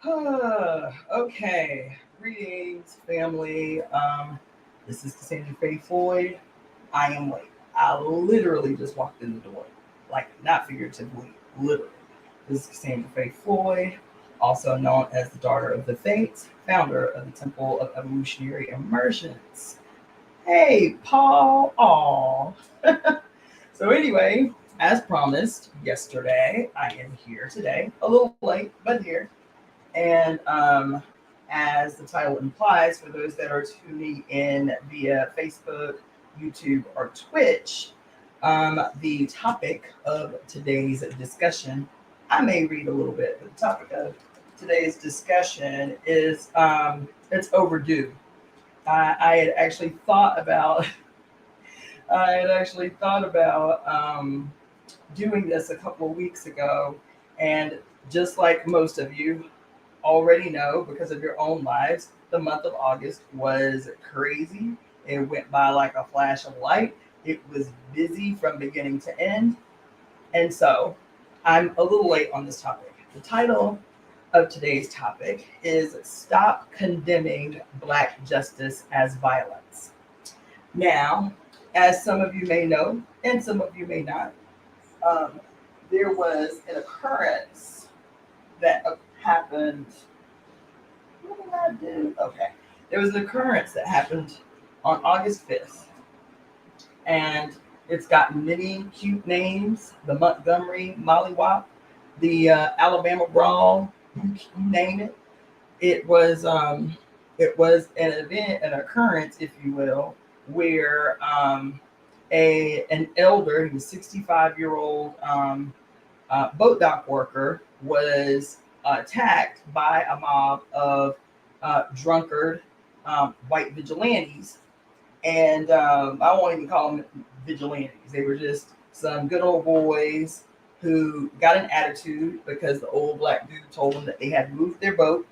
Okay. Greetings, family. This is Cassandra Faye Floyd. I am late. I literally just walked in the door. Like, not figuratively, literally. This is Cassandra Faye Floyd, also known as the Daughter of the Fates, founder of the Temple of Evolutionary Immersions. Hey, Paul. Aw. So, anyway, as promised yesterday, I am here today. A little late, but here. And as the title implies, for those that are tuning in via Facebook, YouTube, or Twitch, the topic of today's discussion, I may read a little bit, but the topic of today's discussion is it's overdue. I had actually thought about doing this a couple of weeks ago, and just like most of you already know because of your own lives, the month of August was crazy. It went by like a flash of light. It was busy from beginning to end. And so I'm a little late on this topic. The title of today's topic is Stop Condemning Black Justice as Violence. Now, as some of you may know, and some of you may not, um, there was an occurrence that happened. What did I do? Okay. There was an occurrence that happened on August 5th, and it's got many cute names: the Montgomery Mollywop, the Alabama Brawl, you name it. It was an event, an occurrence, if you will, where an elder, he was 65-year-old boat dock worker, was attacked by a mob of drunkard white vigilantes. And I won't even call them vigilantes. They were just some good old boys who got an attitude because the old black dude told them that they had moved their boat,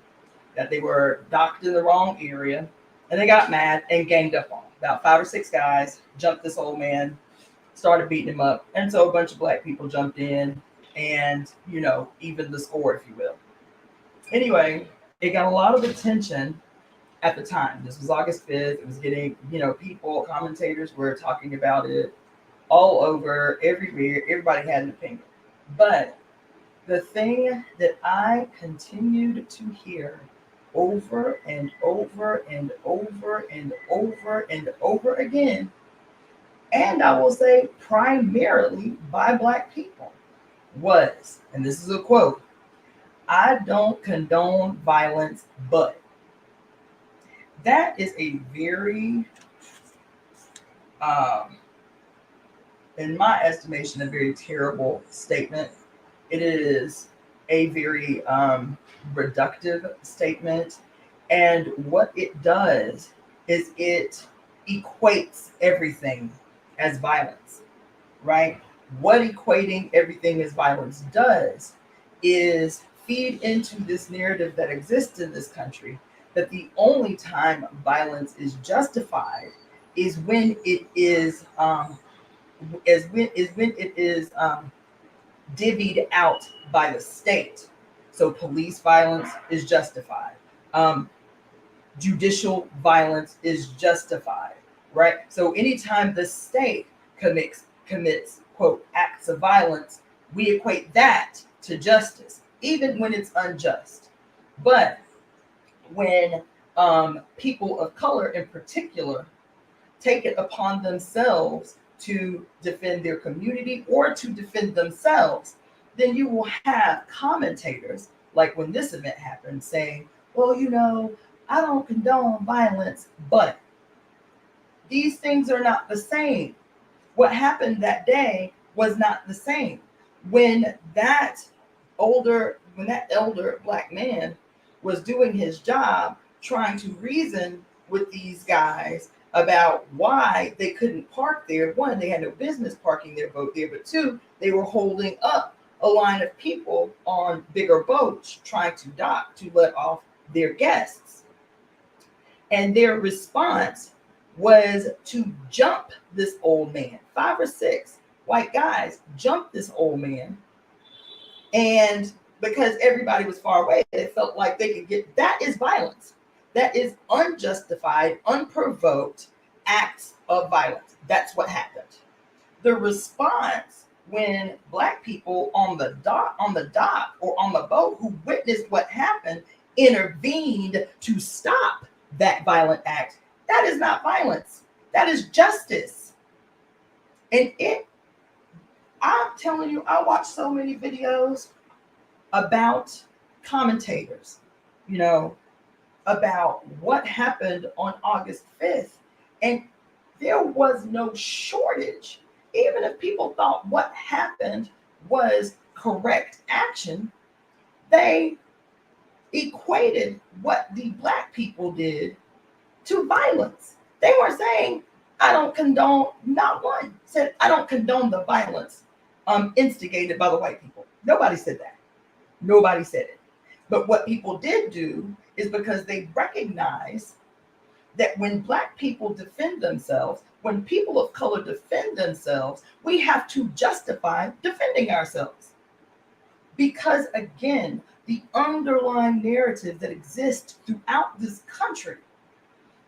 that they were docked in the wrong area, and they got mad and ganged up on him. About 5 or 6 guys jumped this old man, started beating him up, and so a bunch of black people jumped in and, even the score, if you will. Anyway, it got a lot of attention at the time. This was August 5th. It was getting, people, commentators were talking about it all over, everywhere. Everybody had an opinion. But the thing that I continued to hear over and over and over and over and over again, and I will say primarily by black people, was, and this is a quote, I don't condone violence, but that is a very, um, in my estimation, a very terrible statement. It is a very reductive statement. And what it does is it equates everything as violence, right? What equating everything as violence does is feed into this narrative that exists in this country that the only time violence is justified is when it is divvied out by the state. So police violence is justified. Um, Judicial violence is justified, right? So anytime the state commits quote acts of violence, we equate that to justice, even when it's unjust. But when people of color in particular take it upon themselves to defend their community or to defend themselves, then you will have commentators, like when this event happened, saying, well, I don't condone violence, but these things are not the same. What happened that day was not the same. When that elder black man was doing his job, trying to reason with these guys about why they couldn't park there. One, they had no business parking their boat there, but two, they were holding up a line of people on bigger boats trying to dock to let off their guests. And their response was to jump this old man. 5 or 6 white guys jumped this old man and because everybody was far away. They felt like they could get, that is violence. That is unjustified, unprovoked acts of violence. That's what happened. The response when Black people on the dock or on the boat who witnessed what happened intervened to stop that violent act, that is not violence. That is justice. And I'm telling you, I watch so many videos about commentators, you know, about what happened on August 5th. And there was no shortage. Even if people thought what happened was correct action, they equated what the Black people did to violence. They weren't saying, I don't condone, not one said, I don't condone the violence instigated by the white people. Nobody said that. Nobody said it. But what people did do is, because they recognize that when Black people defend themselves, when people of color defend themselves, we have to justify defending ourselves. Because again, the underlying narrative that exists throughout this country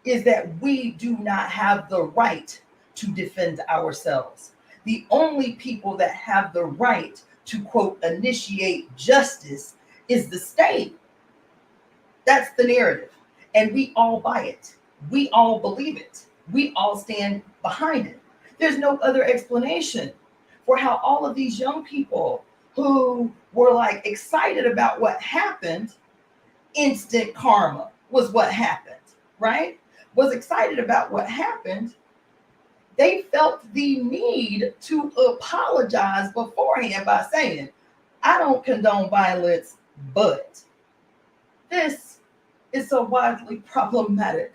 is that we do not have the right to defend ourselves. The only people that have the right to, quote, initiate justice is the state. That's the narrative. And we all buy it. We all believe it. We all stand behind it. There's no other explanation for how all of these young people who were like excited about what happened, instant karma was what happened, right? Was excited about what happened. They felt the need to apologize beforehand by saying, I don't condone violence, but this is so widely problematic.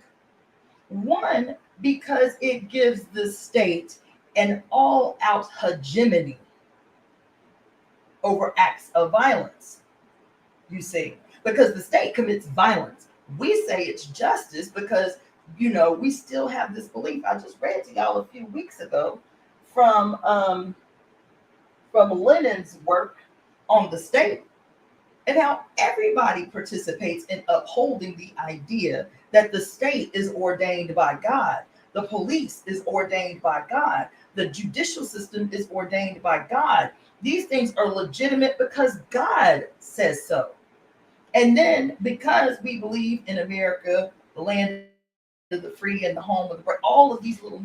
One, because it gives the state an all-out hegemony over acts of violence, you see, because the state commits violence. We say it's justice because, you know, we still have this belief. I just read to y'all a few weeks ago from Lenin's work on the state and how everybody participates in upholding the idea that the state is ordained by God. The police is ordained by God. The judicial system is ordained by God. These things are legitimate because God says so. And then because we believe in America, the land of the free and the home of the brave, all of these little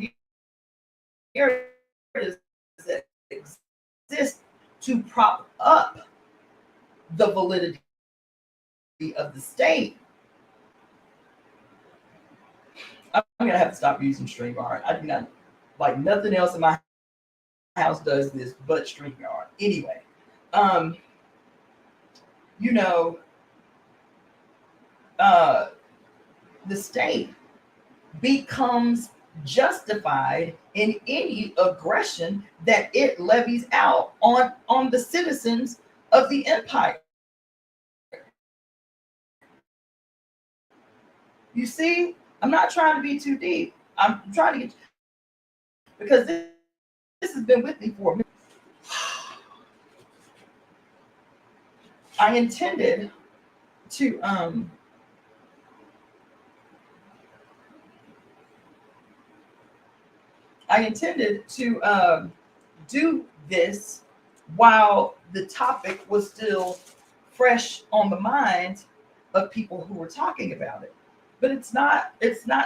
narratives that exist to prop up the validity of the state. I'm gonna have to stop using StreamYard. I do not like nothing else in my house does this but StreamYard. Anyway, you know, the state becomes justified in any aggression that it levies out on the citizens of the empire. You see, I'm not trying to be too deep. I'm trying to get, because this has been with me for a minute. I intended to do this while the topic was still fresh on the minds of people who were talking about it. But it's not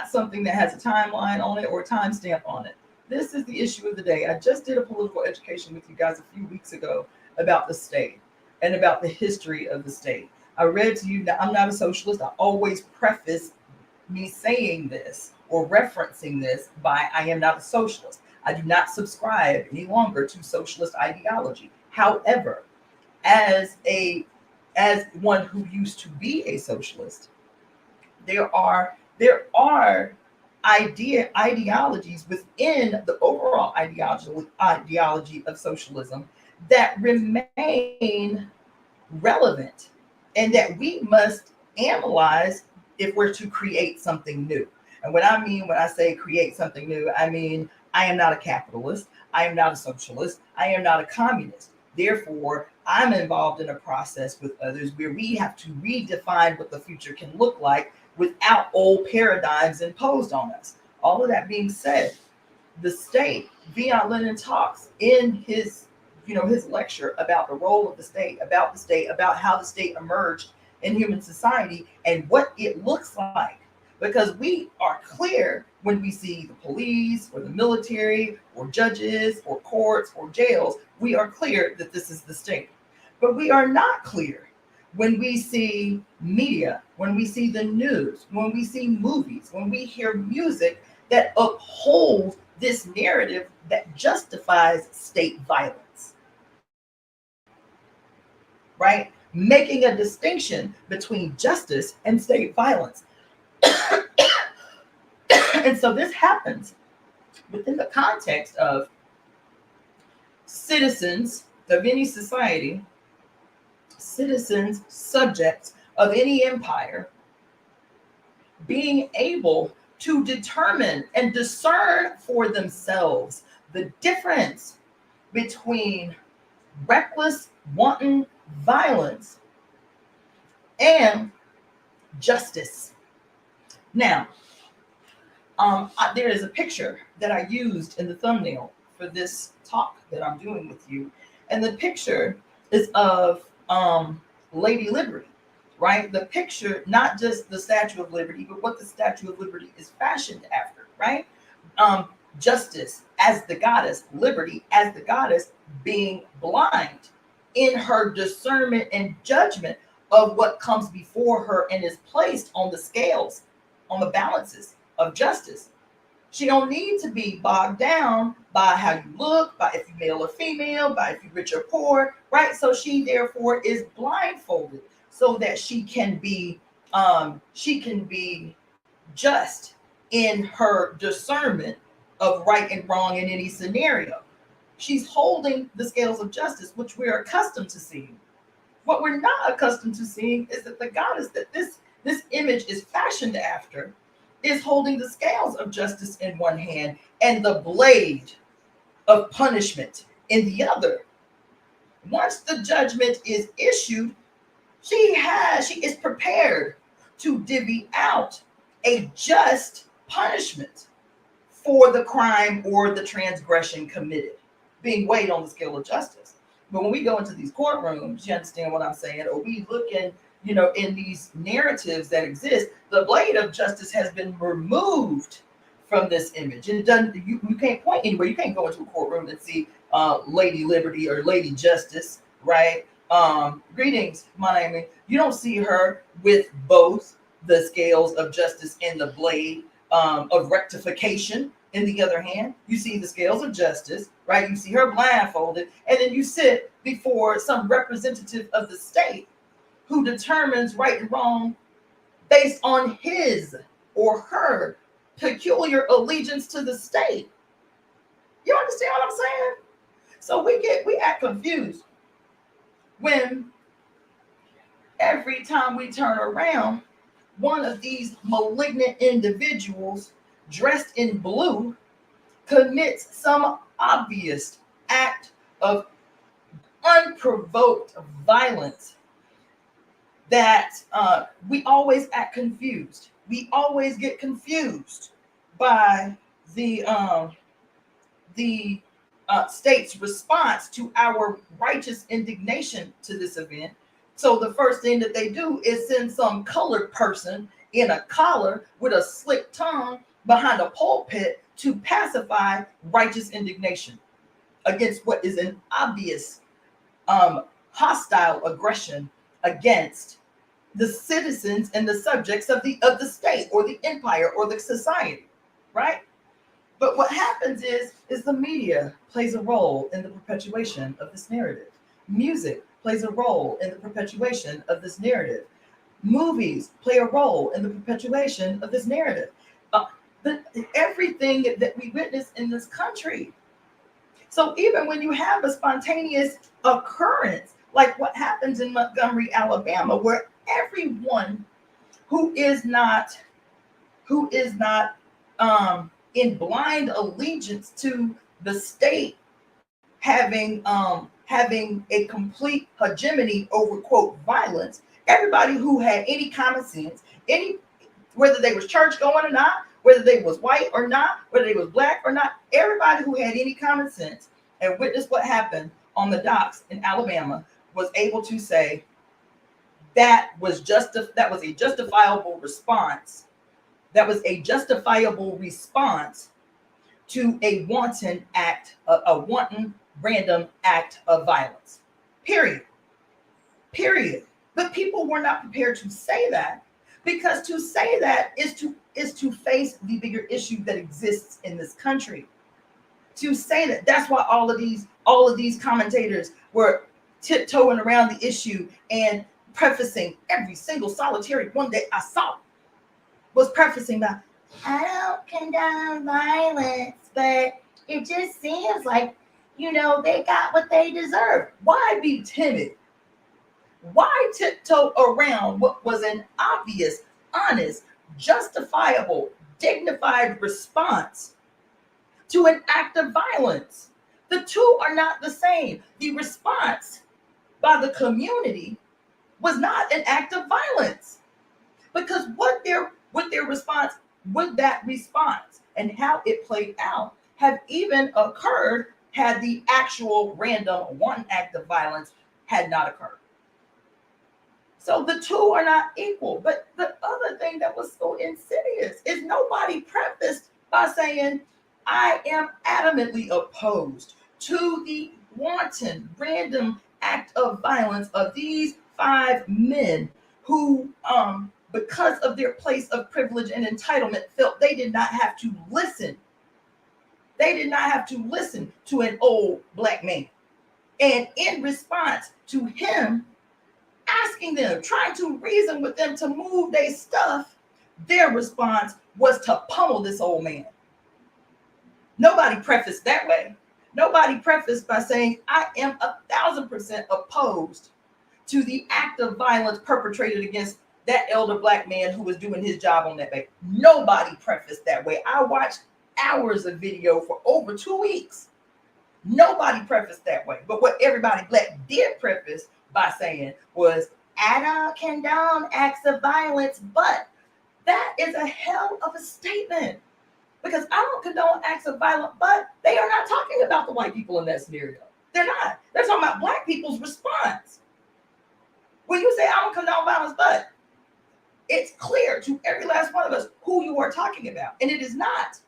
something that has a timeline on it or a timestamp on it. This is the issue of the day. I just did a political education with you guys a few weeks ago about the state and about the history of the state. I read to you that I'm not a socialist. I always preface me saying this or referencing this by I am not a socialist. I do not subscribe any longer to socialist ideology. However, as one who used to be a socialist, there are ideologies within the overall ideology of socialism that remain relevant and that we must analyze if we're to create something new. And when I say create something new, I mean I am not a capitalist, I am not a socialist, I am not a communist. Therefore, I'm involved in a process with others where we have to redefine what the future can look like without old paradigms imposed on us. All of that being said, the state, Vion Lennon talks in his, his lecture about the role of the state, about how the state emerged in human society and what it looks like. Because we are clear when we see the police or the military or judges or courts or jails, we are clear that this is the state. But we are not clear when we see media, when we see the news, when we see movies, when we hear music that upholds this narrative that justifies state violence, right? Making a distinction between justice and state violence. And so this happens within the context of citizens of any society, citizens, subjects of any empire, being able to determine and discern for themselves the difference between reckless, wanton violence and justice. Now, there is a picture that I used in the thumbnail for this talk that I'm doing with you. And the picture is of Lady Liberty, right? The picture, not just the Statue of Liberty, but what the Statue of Liberty is fashioned after, right? Justice as the goddess, liberty as the goddess, being blind in her discernment and judgment of what comes before her and is placed on the scales, on the balances of justice. She don't need to be bogged down by how you look, by if you're male or female, by if you're rich or poor, right? So she therefore is blindfolded so that she can be just in her discernment of right and wrong in any scenario. She's holding the scales of justice, which we're accustomed to seeing. What we're not accustomed to seeing is that the goddess that this image is fashioned after is holding the scales of justice in one hand and the blade of punishment in the other. Once the judgment is issued, she is prepared to divvy out a just punishment for the crime or the transgression committed, being weighed on the scale of justice. But when we go into these courtrooms, you understand what I'm saying, or we look in these narratives that exist, the blade of justice has been removed from this image. And it doesn't, you can't point anywhere. You can't go into a courtroom and see Lady Liberty or Lady Justice, right? Greetings, my name. You don't see her with both the scales of justice and the blade of rectification. In the other hand, you see the scales of justice, right? You see her blindfolded, and then you sit before some representative of the state who determines right and wrong based on his or her peculiar allegiance to the state. You understand what I'm saying? So we act confused when every time we turn around, one of these malignant individuals dressed in blue commits some obvious act of unprovoked violence that we always act confused. We always get confused by the state's response to our righteous indignation to this event. So the first thing that they do is send some colored person in a collar with a slick tongue behind a pulpit to pacify righteous indignation against what is an obvious hostile aggression against the citizens and the subjects of the state or the empire or the society, right? But what happens is the media plays a role in the perpetuation of this narrative. Music plays a role in the perpetuation of this narrative. Movies play a role in the perpetuation of this narrative. Everything that we witness in this country. So even when you have a spontaneous occurrence, like what happens in Montgomery, Alabama, where everyone who is not in blind allegiance to the state having having a complete hegemony over, quote, violence, everybody who had any common sense, any whether they was church going or not, whether they was white or not, whether they was black or not, everybody who had any common sense and witnessed what happened on the docks in Alabama was able to say that was a justifiable response. That was a justifiable response to a wanton act, a wanton random act of violence. Period. Period. But people were not prepared to say that, because to say that is to face the bigger issue that exists in this country. To say that, that's why all of these commentators were tiptoeing around the issue and prefacing every single solitary one that I saw was prefacing by, I don't condone violence, but it just seems like, they got what they deserve. Why be timid? Why tiptoe around what was an obvious, honest, justifiable, dignified response to an act of violence? The two are not the same. The response by the community was not an act of violence, because what their response, with that response and how it played out, have even occurred had the actual random one act of violence had not occurred. So the two are not equal. But the other thing that was so insidious is nobody prefaced by saying, I am adamantly opposed to the wanton random act of violence of these 5 men who, because of their place of privilege and entitlement, felt they did not have to listen. They did not have to listen to an old black man. And in response to him asking them, trying to reason with them to move their stuff, their response was to pummel this old man. Nobody prefaced that way. Nobody prefaced by saying, I am 1,000% opposed to the act of violence perpetrated against that elder black man who was doing his job on that bank. Nobody prefaced that way. I watched hours of video for over 2 weeks. Nobody prefaced that way. But what everybody black did preface by saying was, I don't condone acts of violence, but that is a hell of a statement. Because I don't condone acts of violence, but they are not talking about the white people in that scenario. They're not. They're talking about black people's response. When you say I don't condone violence, but it's clear to every last one of us who you are talking about. And it is not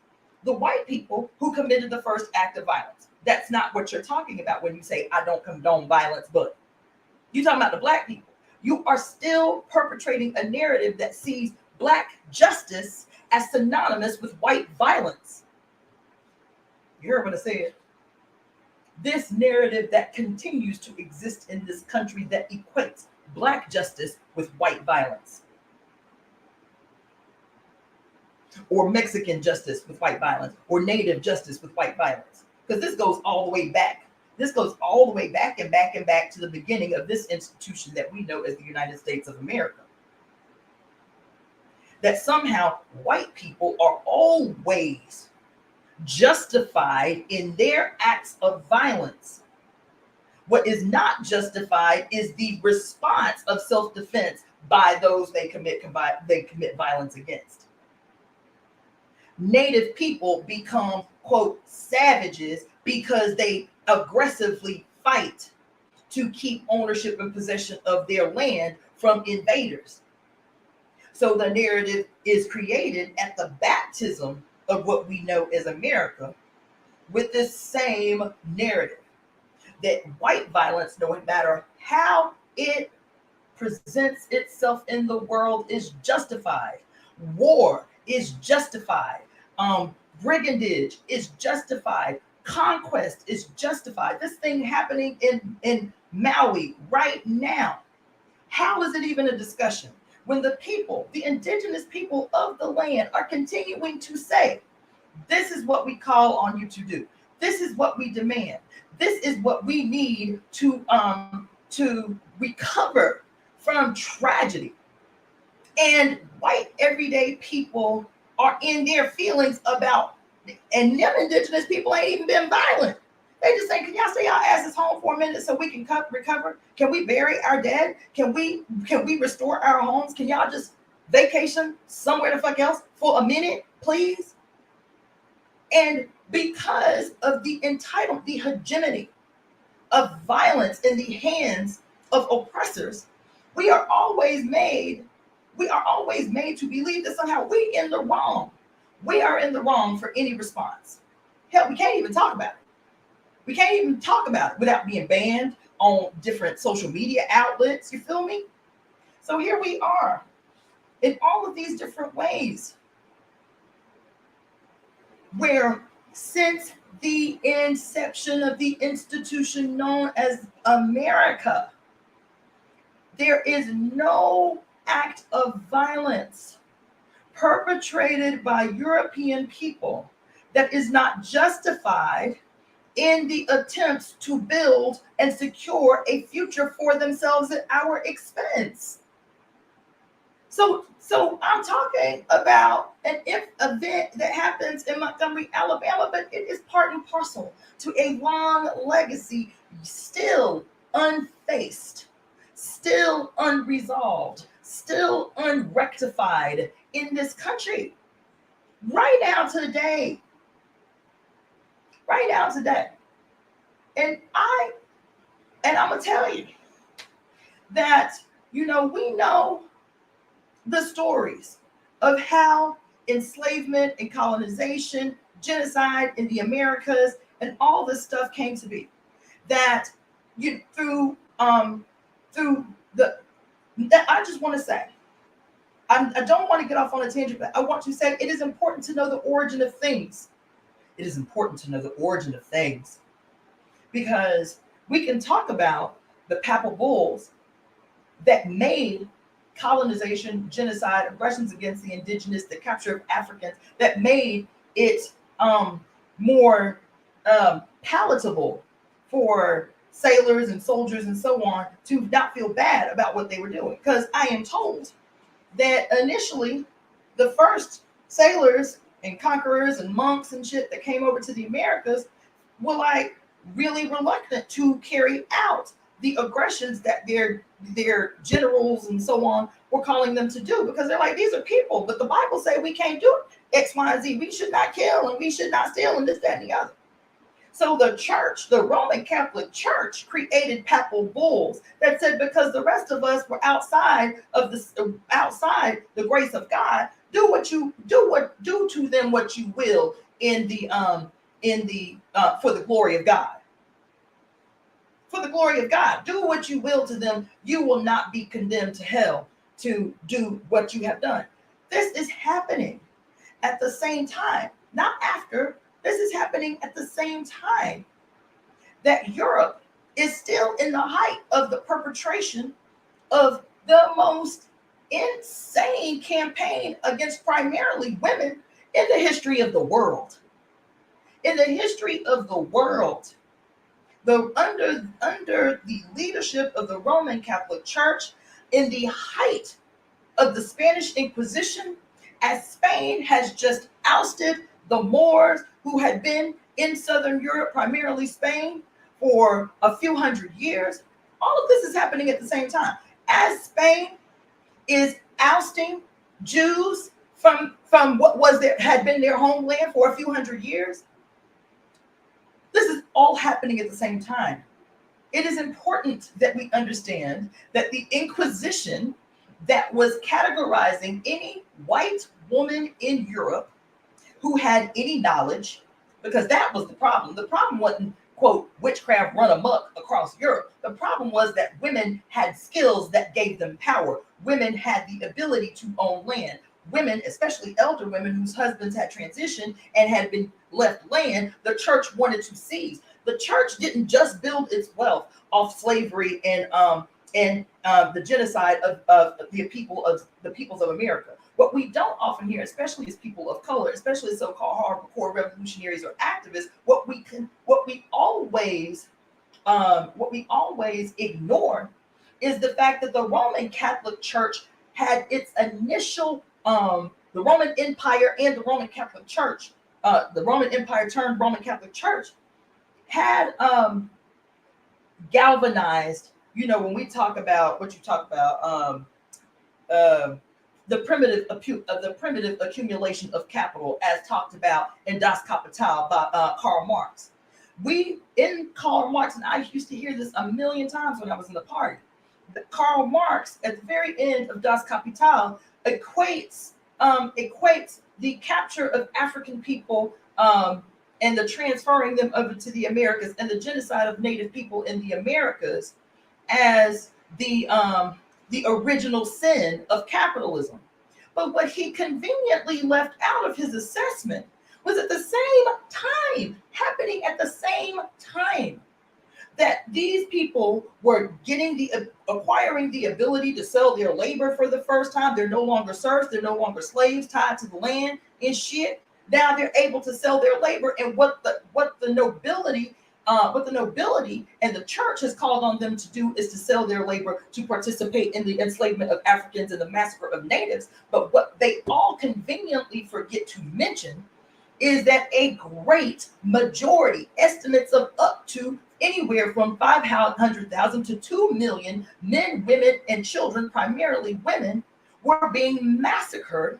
the white people who committed the first act of violence. That's not what you're talking about when you say I don't condone violence, but you're talking about the black people. You are still perpetrating a narrative that sees black justice as synonymous with white violence. You heard what I said. This narrative that continues to exist in this country that equates black justice with white violence. Or Mexican justice with white violence, or Native justice with white violence. Because this goes all the way back. This goes all the way back and back and back to the beginning of this institution that we know as the United States of America. That somehow white people are always justified in their acts of violence. What is not justified is the response of self-defense by those they commit violence against. Native people become, quote, savages because they aggressively fight to keep ownership and possession of their land from invaders. So the narrative is created at the baptism of what we know as America with this same narrative that white violence, no matter how it presents itself in the world, is justified. War is justified. Brigandage is justified. Conquest is justified. This thing happening in Maui right now, how is it even a discussion when the people, the indigenous people of the land, are continuing to say, this is what we call on you to do. This is what we demand. This is what we need to recover from tragedy. And white everyday people are in their feelings about, and them indigenous people ain't even been violent. They just saying, can y'all stay y'all asses home for a minute so we can recover? Can we bury our dead? Can we restore our homes? Can y'all just vacation somewhere the fuck else for a minute, please? And because of the the hegemony of violence in the hands of oppressors, we are always made to believe that somehow we in the wrong. We are in the wrong for any response. Hell, we can't even talk about it. We can't even talk about it without being banned on different social media outlets. You feel me? So here we are in all of these different ways where since the inception of the institution known as America, there is no act of violence perpetrated by European people that is not justified in the attempts to build and secure a future for themselves at our expense. So I'm talking about an event that happens in Montgomery, Alabama, but it is part and parcel to a long legacy, still unfaced, still unresolved, still unrectified in this country. Right now today. Right now today. And I'm gonna tell you that, we know the stories of how enslavement and colonization, genocide in the Americas, and all this stuff came to be. That through the I just want to say, I don't want to get off on a tangent, but I want to say it is important to know the origin of things. It is important to know the origin of things because we can talk about the papal bulls that made colonization, genocide, aggressions against the indigenous, the capture of Africans, that made it more palatable for sailors and soldiers and so on to not feel bad about what they were doing. Because I am told that initially the first sailors and conquerors and monks and shit that came over to the Americas were like really reluctant to carry out the aggressions that their generals and so on were calling them to do, because they're like, these are people, but the Bible say we can't do X, Y, and Z. We should not kill and we should not steal and this, that, and the other. So the church, the Roman Catholic Church, created papal bulls that said, because the rest of us were outside the grace of God, do to them what you will in the for the glory of God. For the glory of God, do what you will to them. You will not be condemned to hell to do what you have done. This is happening at the same time, not after. This is happening at the same time that Europe is still in the height of the perpetration of the most insane campaign against primarily women in the history of the world. In the history of the world. Under the leadership of the Roman Catholic Church, in the height of the Spanish Inquisition, as Spain has just ousted the Moors who had been in Southern Europe, primarily Spain, for a few hundred years. All of this is happening at the same time. As Spain is ousting Jews from what had been their homeland for a few hundred years, this is all happening at the same time. It is important that we understand that the Inquisition that was categorizing any white woman in Europe who had any knowledge, because that was the problem. The problem wasn't, quote, witchcraft run amok across Europe. The problem was that women had skills that gave them power. Women had the ability to own land. Women, especially elder women whose husbands had transitioned and had been left land, the church wanted to seize. The church didn't just build its wealth off slavery and the genocide of the peoples of America. What we don't often hear, especially as people of color, especially so-called hardcore revolutionaries or activists, what we always ignore is the fact that the Roman Catholic Church had its initial the Roman Empire and the Roman Catholic Church, the Roman Empire turned Roman Catholic Church, had galvanized, when we talk about what you talk about, uh, the primitive accumulation of capital, as talked about in Das Kapital by Karl Marx. We in Karl Marx, and I used to hear this a million times when I was in the party. Karl Marx, at the very end of Das Kapital, equates the capture of African people, and the transferring them over to the Americas and the genocide of Native people in the Americas as the original sin of capitalism. But what he conveniently left out of his assessment was at the same time, happening at the same time, that these people were acquiring the ability to sell their labor for the first time. They're no longer serfs, they're no longer slaves tied to the land and shit. Now they're able to sell their labor, and what the nobility and the church has called on them to do is to sell their labor to participate in the enslavement of Africans and the massacre of natives. But what they all conveniently forget to mention is that a great majority, estimates of up to anywhere from 500,000 to 2 million men, women, and children, primarily women, were being massacred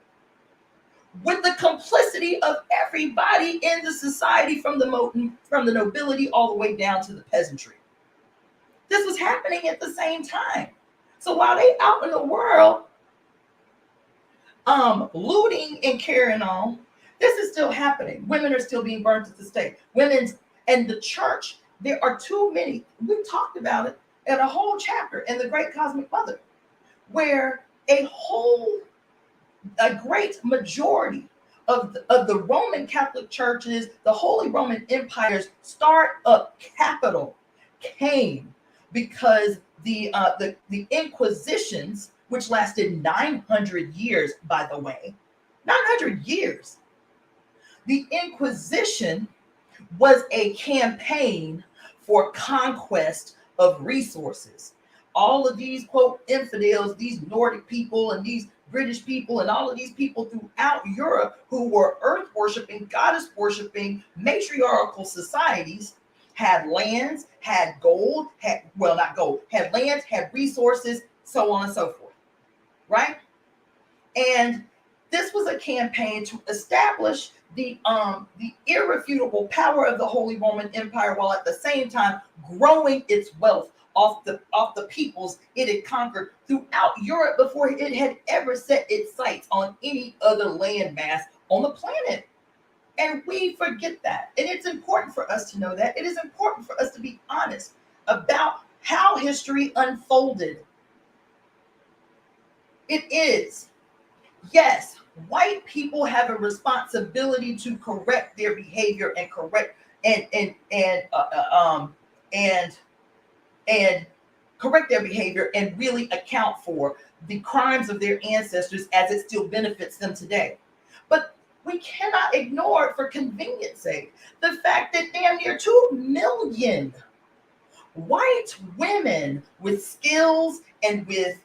with the complicity of everybody in the society, from the nobility all the way down to the peasantry. This was happening at the same time. So while they out in the world looting and carrying on, this is still happening. Women are still being burned at the stake. Women's and the church, there are too many. We talked about it in a whole chapter in The Great Cosmic Mother, where a great majority of the Roman Catholic churches, the Holy Roman Empire's start-up capital came because the Inquisitions, which lasted 900 years, by the way, 900 years. The Inquisition was a campaign for conquest of resources. All of these, quote, infidels, these Nordic people and these British people and all of these people throughout Europe who were earth worshiping, goddess worshiping, matriarchal societies, had lands, had gold, had lands, had resources, so on and so forth, right? And this was a campaign to establish the irrefutable power of the Holy Roman Empire, while at the same time growing its wealth off the peoples it had conquered throughout Europe before it had ever set its sights on any other landmass on the planet. And we forget that. And it's important for us to know that. It is important for us to be honest about how history unfolded. It is. Yes, white people have a responsibility to correct their behavior and correct their behavior and really account for the crimes of their ancestors as it still benefits them today. But we cannot ignore it for convenience sake. The fact that damn near 2 million white women with skills and with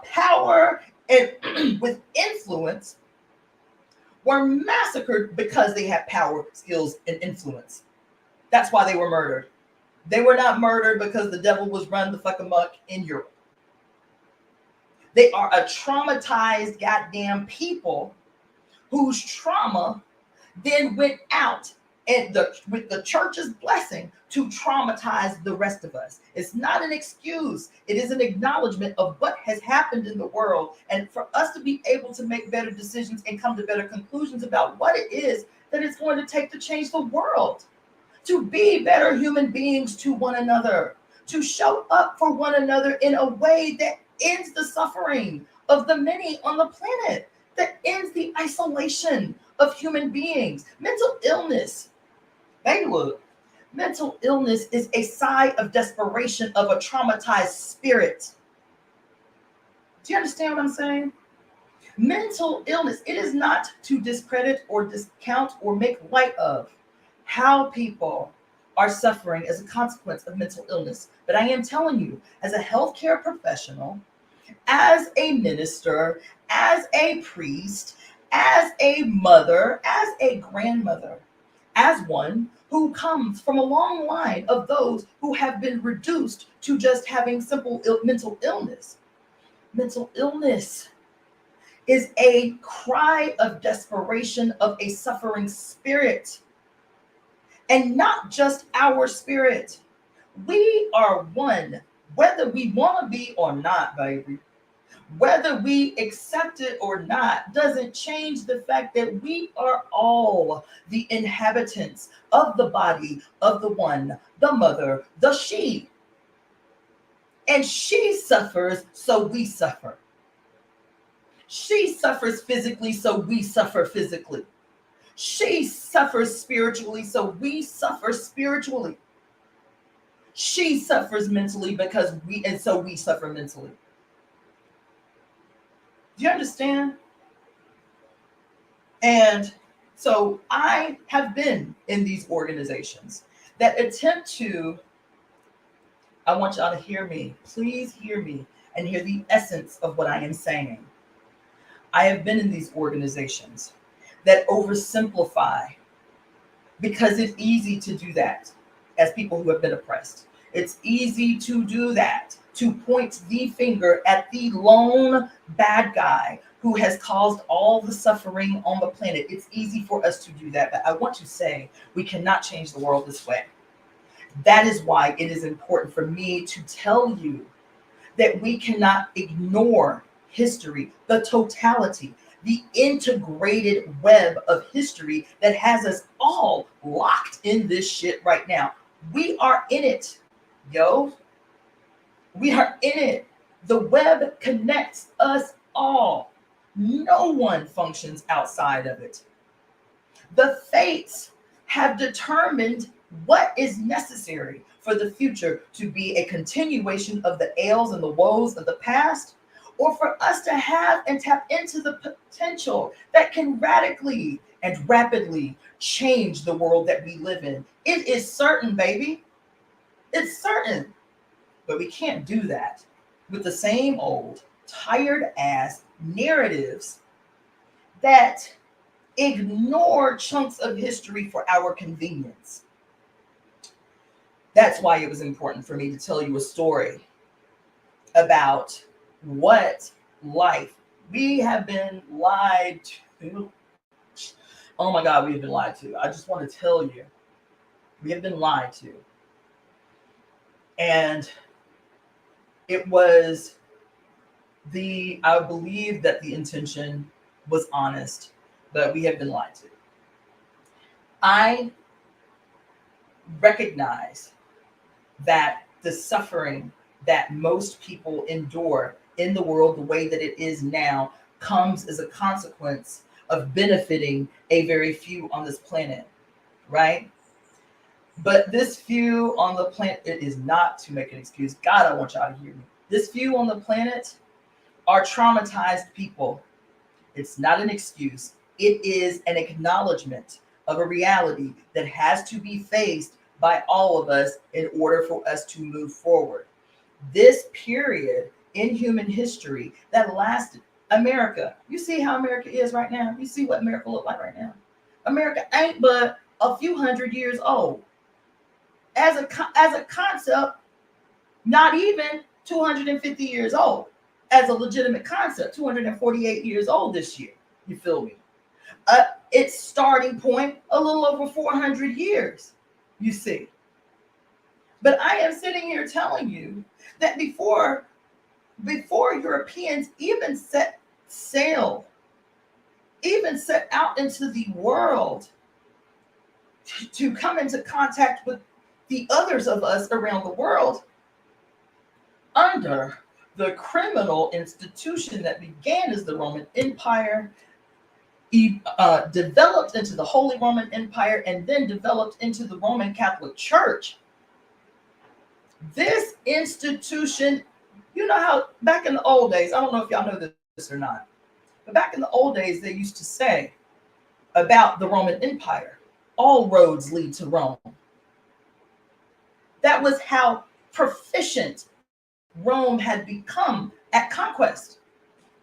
power and with influence were massacred because they had power, skills, and influence. That's why they were murdered. They were not murdered because the devil was running the fuck amok in Europe. They are a traumatized goddamn people whose trauma then went out and with the church's blessing to traumatize the rest of us. It's not an excuse. It is an acknowledgement of what has happened in the world, and for us to be able to make better decisions and come to better conclusions about what it is that it's going to take to change the world, to be better human beings to one another, to show up for one another in a way that ends the suffering of the many on the planet, that ends the isolation of human beings. Mental illness. Hey, look. Mental illness is a sigh of desperation of a traumatized spirit. Do you understand what I'm saying? Mental illness. It is not to discredit or discount or make light of how people are suffering as a consequence of mental illness. But I am telling you, as a healthcare professional, as a minister, as a priest, as a mother, as a grandmother, as one who comes from a long line of those who have been reduced to just having simple mental illness. Mental illness is a cry of desperation of a suffering spirit, and not just our spirit. We are one, whether we want to be or not, baby. Whether we accept it or not doesn't change the fact that we are all the inhabitants of the body of the one, the mother, the she. And she suffers, so we suffer. She suffers physically, so we suffer physically. She suffers spiritually, so we suffer spiritually. She suffers mentally so we suffer mentally. Do you understand? And so I have been in these organizations that attempt to, I want y'all to hear me. Please hear me and hear the essence of what I am saying. I have been in these organizations that oversimplify, because it's easy to do that as people who have been oppressed. It's easy to do that, to point the finger at the lone bad guy who has caused all the suffering on the planet. It's easy for us to do that, but I want to say we cannot change the world this way. That is why it is important for me to tell you that we cannot ignore history, the totality, the integrated web of history that has us all locked in this shit right now. We are in it, yo. We are in it. The web connects us all. No one functions outside of it. The fates have determined what is necessary for the future to be a continuation of the ails and the woes of the past, or for us to have and tap into the potential that can radically and rapidly change the world that we live in. It is certain, baby. It's certain. But we can't do that with the same old tired ass narratives that ignore chunks of history for our convenience. That's why it was important for me to tell you a story about what life we have been lied to. Oh my God, we have been lied to. I just want to tell you, we have been lied to. And it was I believe that the intention was honest, but we have been lied to. I recognize that the suffering that most people endure in the world the way that it is now comes as a consequence of benefiting a very few on this planet, right? But this few on the planet, it is not to make an excuse. God, I want y'all to hear me. This few on the planet are traumatized people. It's not an excuse. It is an acknowledgement of a reality that has to be faced by all of us in order for us to move forward. This period in human history that lasted, America, you see how America is right now? You see what America look like right now? America ain't but a few hundred years old. As a concept, not even 250 years old. As a legitimate concept, 248 years old this year. You feel me? Its starting point, a little over 400 years, you see. But I am sitting here telling you that before Europeans even set sail, even set out into the world to come into contact with the others of us around the world, under the criminal institution that began as the Roman Empire, developed into the Holy Roman Empire, and then developed into the Roman Catholic Church. This institution, you know how back in the old days, I don't know if y'all know this or not, but back in the old days, they used to say about the Roman Empire, all roads lead to Rome. That was how proficient Rome had become at conquest.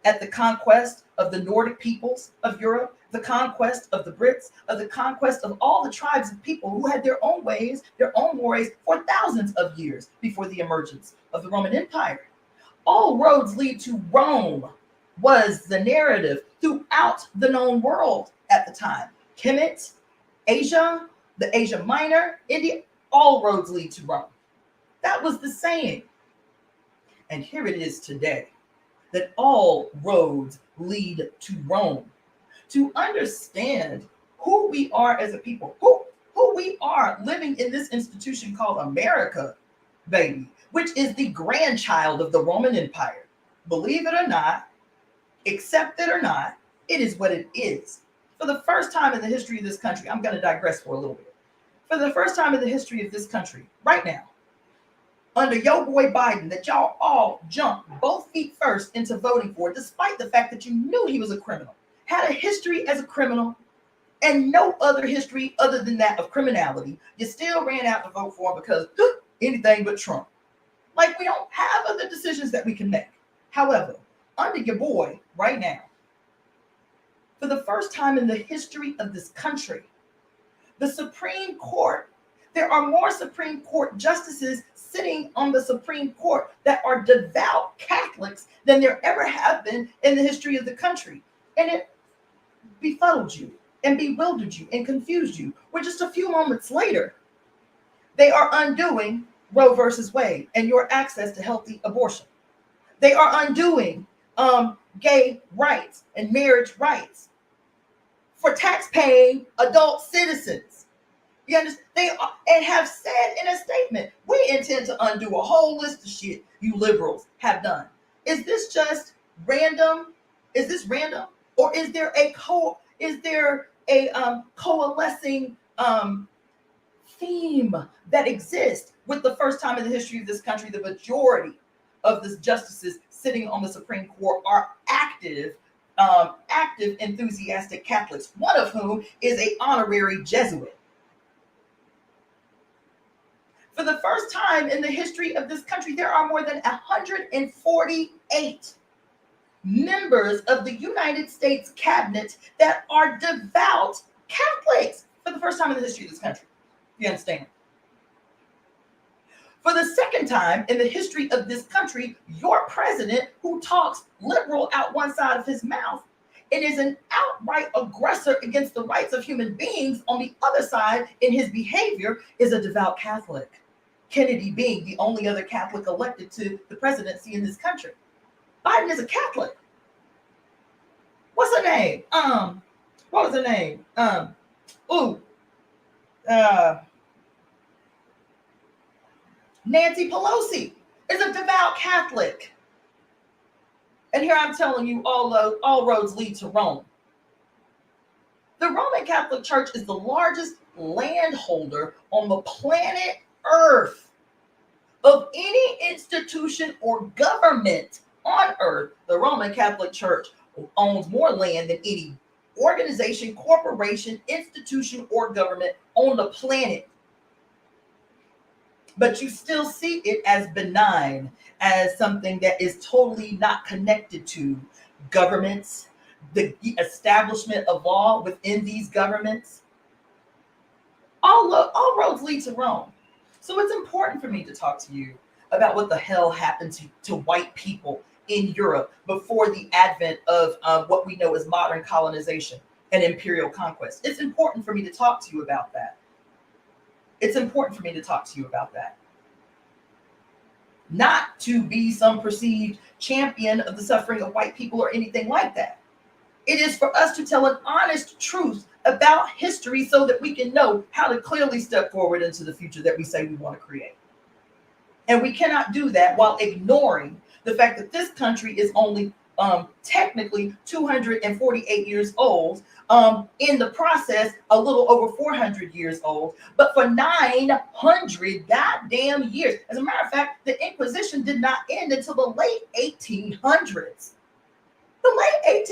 At the conquest of the Nordic peoples of Europe, the conquest of the Brits, of the conquest of all the tribes of people who had their own ways, their own mores for thousands of years before the emergence of the Roman Empire. All roads lead to Rome was the narrative throughout the known world at the time. Kemet, Asia, the Asia Minor, India, all roads lead to Rome. That was the saying. And here it is today, that all roads lead to Rome. To understand who we are as a people, who we are living in this institution called America, baby, which is the grandchild of the Roman Empire. Believe it or not, accept it or not, it is what it is. For the first time in the history of this country, I'm going to digress for a little bit. For the first time in the history of this country, right now, under your boy Biden, that y'all all jumped both feet first into voting for, despite the fact that you knew he was a criminal, had a history as a criminal, and no other history other than that of criminality, you still ran out to vote for him because anything but Trump. Like, we don't have other decisions that we can make. However, under your boy right now, for the first time in the history of this country, the Supreme Court, there are more Supreme Court justices sitting on the Supreme Court that are devout Catholics than there ever have been in the history of the country. And it befuddled you and bewildered you and confused you, where just a few moments later, they are undoing Roe versus Wade and your access to healthy abortion. They are undoing gay rights and marriage rights for tax-paying adult citizens. You understand? They are, and have said in a statement, we intend to undo a whole list of shit you liberals have done. Is this just random? Is this random? Or is there a coalescing theme that exists with the first time in the history of this country, the majority of the justices sitting on the Supreme Court are active, enthusiastic Catholics, one of whom is an honorary Jesuit. For the first time in the history of this country, there are more than 148 members of the United States cabinet that are devout Catholics for the first time in the history of this country. You understand? For the second time in the history of this country, your president, who talks liberal out one side of his mouth and is an outright aggressor against the rights of human beings on the other side in his behavior, is a devout Catholic. Kennedy being the only other Catholic elected to the presidency in this country. Biden is a Catholic. What's her name? What was her name? Nancy Pelosi is a devout Catholic. And here I'm telling you, all roads lead to Rome. The Roman Catholic Church is the largest landholder on the planet Earth of any institution or government on Earth. The Roman Catholic Church owns more land than any organization, corporation, institution, or government on the planet. But you still see it as benign, as something that is totally not connected to governments, the establishment of law within these governments. All roads lead to Rome. So it's important for me to talk to you about what the hell happened to white people in Europe before the advent of what we know as modern colonization and imperial conquest. It's important for me to talk to you about that. It's important for me to talk to you about that. Not to be some perceived champion of the suffering of white people or anything like that. It is for us to tell an honest truth about history so that we can know how to clearly step forward into the future that we say we want to create. And we cannot do that while ignoring the fact that this country is only technically 248 years old, in the process a little over 400 years old, but for 900 goddamn years. As a matter of fact, the Inquisition did not end until the late 1800s. The late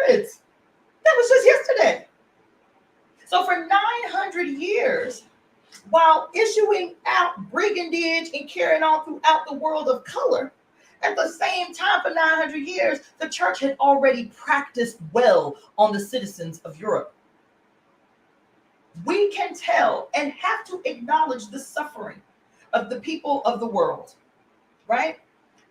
1800s. That was just yesterday. So for 900 years, while issuing out brigandage and carrying on throughout the world of color, At the same time, for 900 years, the church had already practiced well on the citizens of Europe. We can tell and have to acknowledge the suffering of the people of the world, right?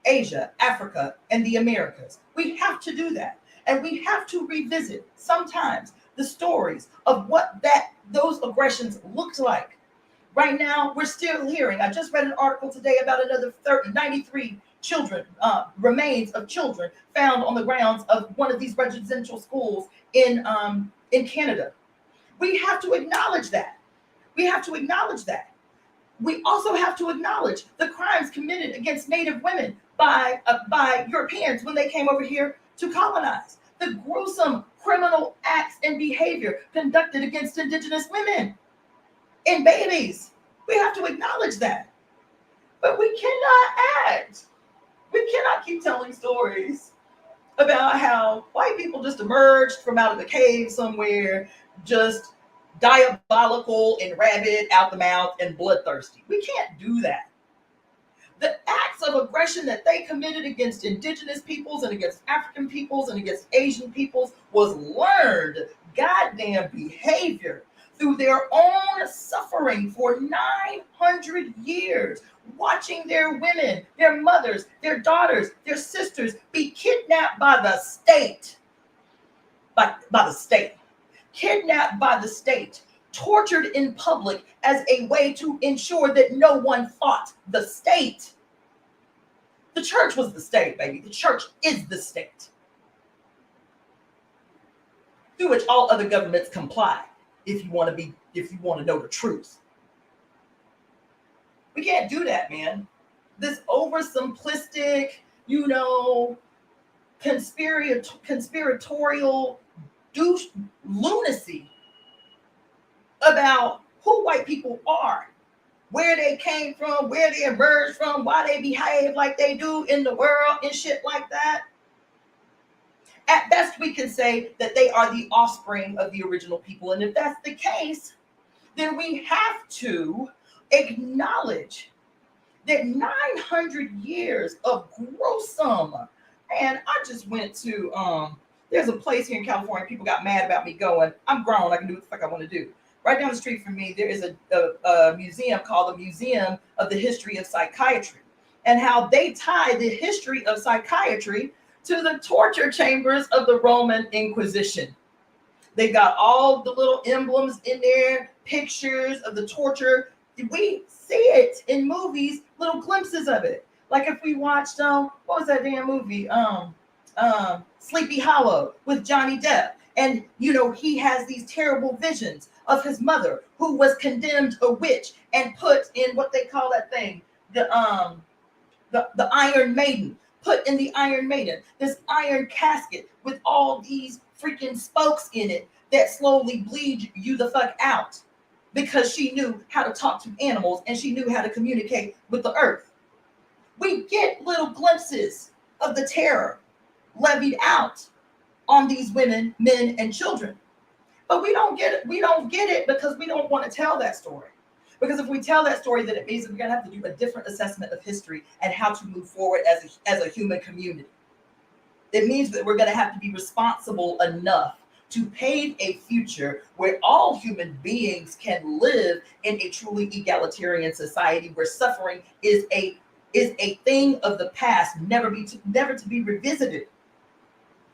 Asia, Africa, and the Americas. We have to do that. And we have to revisit sometimes the stories of what those aggressions looked like. Right now, we're still hearing. I just read an article today about another 93 children, remains of children found on the grounds of one of these residential schools in Canada. We have to acknowledge that. We have to acknowledge that. We also have to acknowledge the crimes committed against Native women by Europeans when they came over here to colonize. The gruesome criminal acts and behavior conducted against Indigenous women and babies. We have to acknowledge that. But we cannot keep telling stories about how white people just emerged from out of a cave somewhere, just diabolical and rabid out the mouth and bloodthirsty. We can't do that. The acts of aggression that they committed against Indigenous peoples and against African peoples and against Asian peoples was learned goddamn behavior through their own suffering for 900 years, watching their women, their mothers, their daughters, their sisters be kidnapped by the state. By the state. Kidnapped by the state, tortured in public as a way to ensure that no one fought the state. The church was the state, baby. The church is the state, through which all other governments comply. If you want to know the truth, we can't do that, man. This oversimplistic, conspiratorial douche lunacy about who white people are, where they came from, where they emerged from, why they behave like they do in the world and shit like that. At best, we can say that they are the offspring of the original people. And if that's the case, then we have to acknowledge that 900 years of gruesome. And I just went to, there's a place here in California. People got mad about me going. I'm grown. I can do what the fuck I want to do. Right down the street from me, there is a museum called the Museum of the History of Psychiatry, and how they tie the history of psychiatry to the torture chambers of the Roman Inquisition. They got all the little emblems in there, pictures of the torture. We see it in movies, little glimpses of it. Like if we watched, what was that damn movie? Sleepy Hollow with Johnny Depp. And, he has these terrible visions of his mother who was condemned a witch and put in what they call that thing, the Iron Maiden. Put in the Iron Maiden, this iron casket with all these freaking spokes in it that slowly bleed you the fuck out, because she knew how to talk to animals and she knew how to communicate with the earth. We get little glimpses of the terror levied out on these women, men, and children. But we don't get it. We don't get it because we don't want to tell that story. Because if we tell that story, then it means that we're going to have to do a different assessment of history and how to move forward as a human community. It means that we're going to have to be responsible enough to pave a future where all human beings can live in a truly egalitarian society where suffering is a thing of the past, never to be revisited.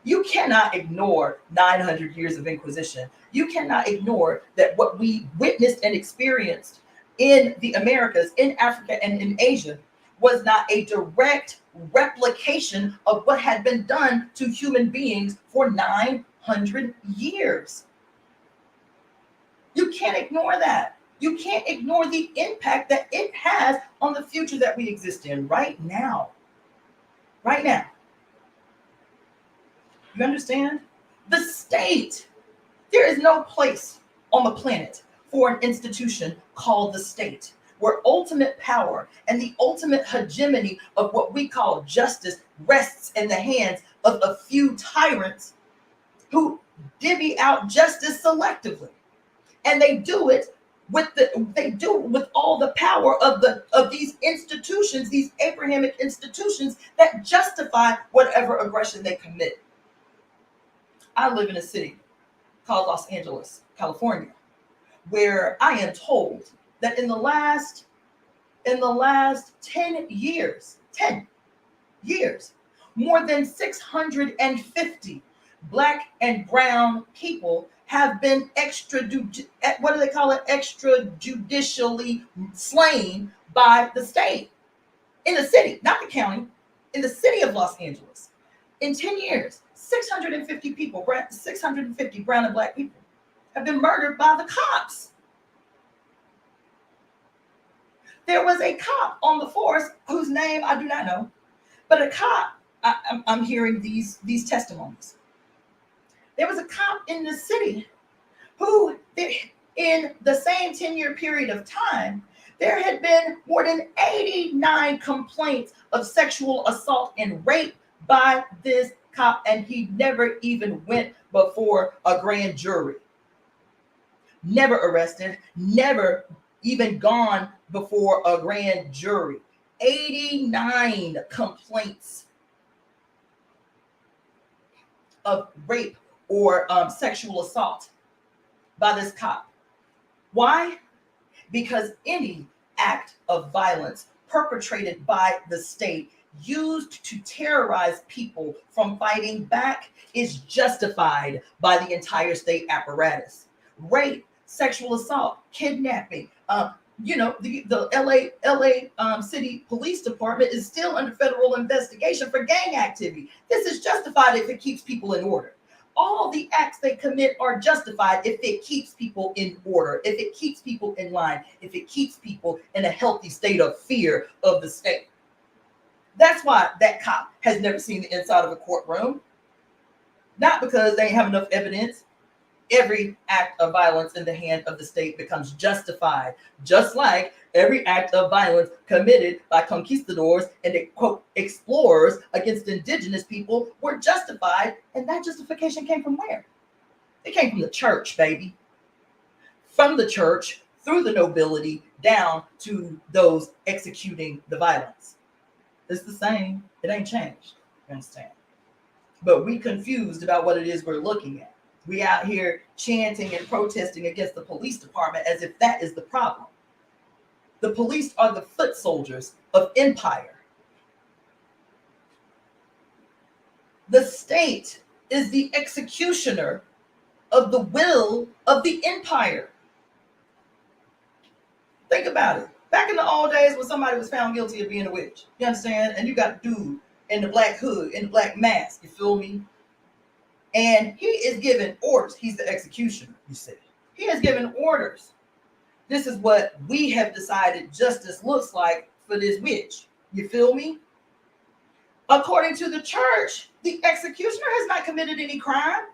You cannot ignore 900 years of Inquisition. You cannot ignore that what we witnessed and experienced in the Americas, in Africa, and in Asia was not a direct replication of what had been done to human beings for 900 years. You can't ignore that. You can't ignore the impact that it has on the future that we exist in right now. Right now. You understand? The state. There is no place on the planet for an institution called the state, where ultimate power and the ultimate hegemony of what we call justice rests in the hands of a few tyrants who divvy out justice selectively. And they do it they do with all the power of these institutions, these Abrahamic institutions that justify whatever aggression they commit. I live in a city called Los Angeles, California, where I am told that in the last 10 years, 10 years, more than 650 black and brown people have been what do they call it, extrajudicially slain by the state in the city, not the county, in the city of Los Angeles. In 10 years, 650 people, 650 brown and black people have been murdered by the cops. There was a cop on the force whose name I do not know, but a cop. I'm hearing these testimonies. There was a cop in the city who, in the same 10-year period of time, there had been more than 89 complaints of sexual assault and rape by this cop, and he never even went before a grand jury. Never arrested, never even gone before a grand jury. 89 complaints of rape or sexual assault by this cop. Why? Because any act of violence perpetrated by the state used to terrorize people from fighting back is justified by the entire state apparatus. Rape, sexual assault, kidnapping. The LA City Police Department is still under federal investigation for gang activity. This is justified if it keeps people in order. All the acts they commit are justified if it keeps people in order, if it keeps people in line, if it keeps people in a healthy state of fear of the state. That's why that cop has never seen the inside of a courtroom. Not because they have enough evidence. Every act of violence in the hand of the state becomes justified, just like every act of violence committed by conquistadors and quote explorers against indigenous people were justified. And that justification came from where? It came from the church, baby. From the church, through the nobility, down to those executing the violence. It's the same. It ain't changed. You understand? But we confused about what it is we're looking at. We out here chanting and protesting against the police department as if that is the problem. The police are the foot soldiers of empire. The state is the executioner of the will of the empire. Think about it. Back in the old days when somebody was found guilty of being a witch, you understand? And you got a dude in the black hood, in the black mask, you feel me? And he is giving orders. He's the executioner, you said. He is giving orders. This is what we have decided justice looks like for this witch. You feel me? According to the church, the executioner has not committed any crime.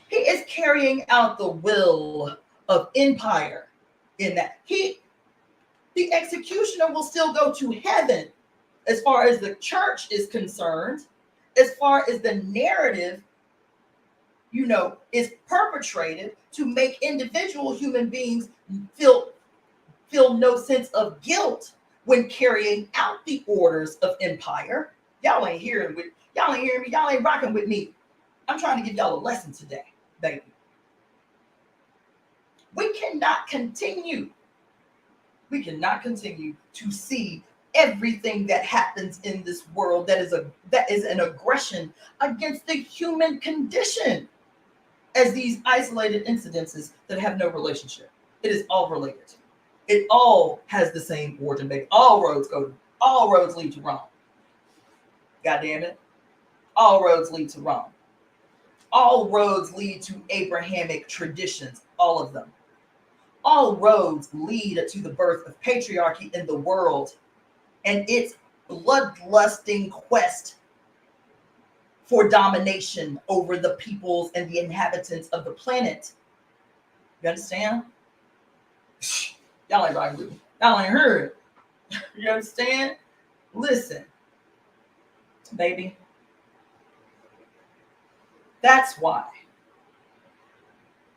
He is carrying out the will of empire in that. The executioner will still go to heaven as far as the church is concerned. As far as the narrative, is perpetrated to make individual human beings feel no sense of guilt when carrying out the orders of empire. Y'all ain't hearing me. Y'all ain't rocking with me. I'm trying to give y'all a lesson today, baby. We cannot continue to see everything that happens in this world that is an aggression against the human condition as these isolated incidences that have no relationship. It is all related. It all has the same origin, baby. All roads lead to Rome. God damn it. All roads lead to Rome. All roads lead to Abrahamic traditions, all of them. All roads lead to the birth of patriarchy in the world and its bloodlusting quest for domination over the peoples and the inhabitants of the planet. You understand? Y'all ain't rocking with me. Y'all ain't heard. You understand? Listen, baby. That's why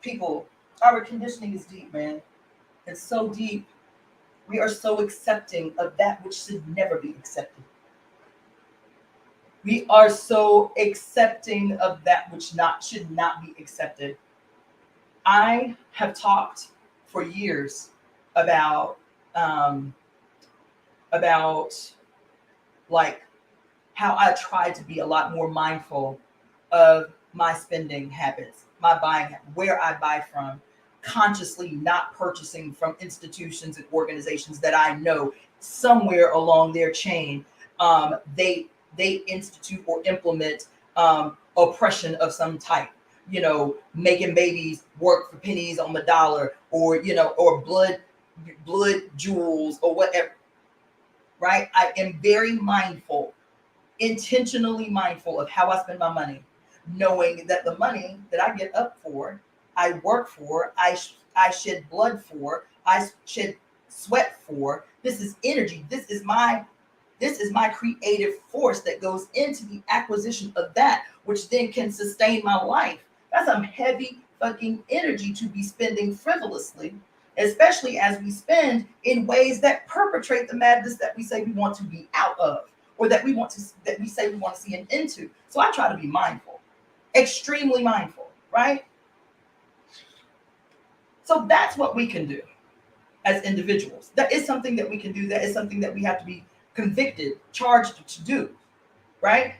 people Our conditioning is deep, man. It's so deep. We are so accepting of that which should never be accepted. We are so accepting of that which not should not be accepted. I have talked for years about um, about like how I try to be a lot more mindful of my spending habits, my buying, where I buy from, consciously not purchasing from institutions and organizations that I know somewhere along their chain they institute or implement oppression of some type. You know, making babies work for pennies on the dollar, or or blood jewels or whatever. Right? I am very mindful, intentionally mindful of how I spend my money, knowing that the money that I get up for, I work for, I shed blood for, I shed sweat for. This is energy. This is my creative force that goes into the acquisition of that, which then can sustain my life. That's some heavy fucking energy to be spending frivolously, especially as we spend in ways that perpetrate the madness that we say we want to be out of, or that we say we want to see an end to. So I try to be mindful, extremely mindful, right? So that's what we can do as individuals. That is something that we can do. That is something that we have to be convicted, charged to do, right?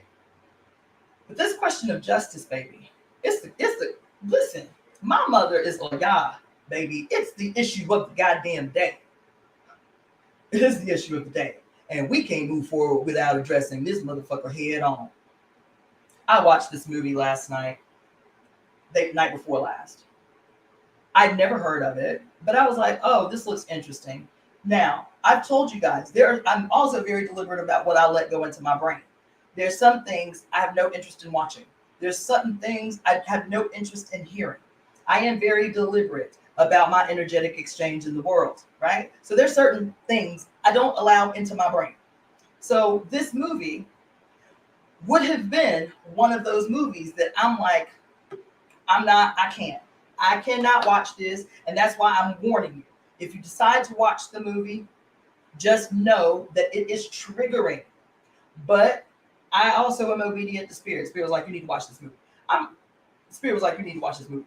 But this question of justice, baby, it's the listen. My mother is a Yah, baby. It's the issue of the goddamn day. It is the issue of the day, and we can't move forward without addressing this motherfucker head on. I watched this movie last night, the night before last. I'd never heard of it, but I was like, oh, this looks interesting. Now, I've told you guys, I'm also very deliberate about what I let go into my brain. There's some things I have no interest in watching. There's certain things I have no interest in hearing. I am very deliberate about my energetic exchange in the world, right? So there's certain things I don't allow into my brain. So this movie would have been one of those movies that I'm like, I cannot watch this. And that's why I'm warning you. If you decide to watch the movie, just know that it is triggering. But I also am obedient to Spirit. Spirit was like, you need to watch this movie. Spirit was like, you need to watch this movie.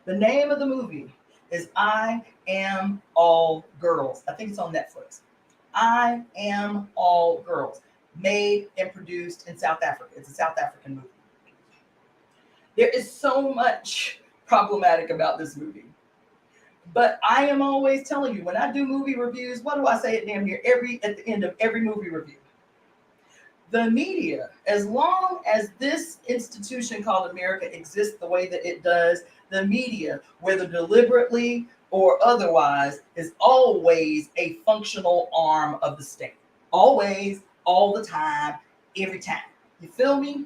The name of the movie is I Am All Girls. I think it's on Netflix. I Am All Girls. Made and produced in South Africa. It's a South African movie. There is so much problematic about this movie. But I am always telling you, when I do movie reviews, what do I say at damn near at the end of every movie review? The media, as long as this institution called America exists the way that it does, the media, whether deliberately or otherwise, is always a functional arm of the state. Always, all the time, every time. You feel me?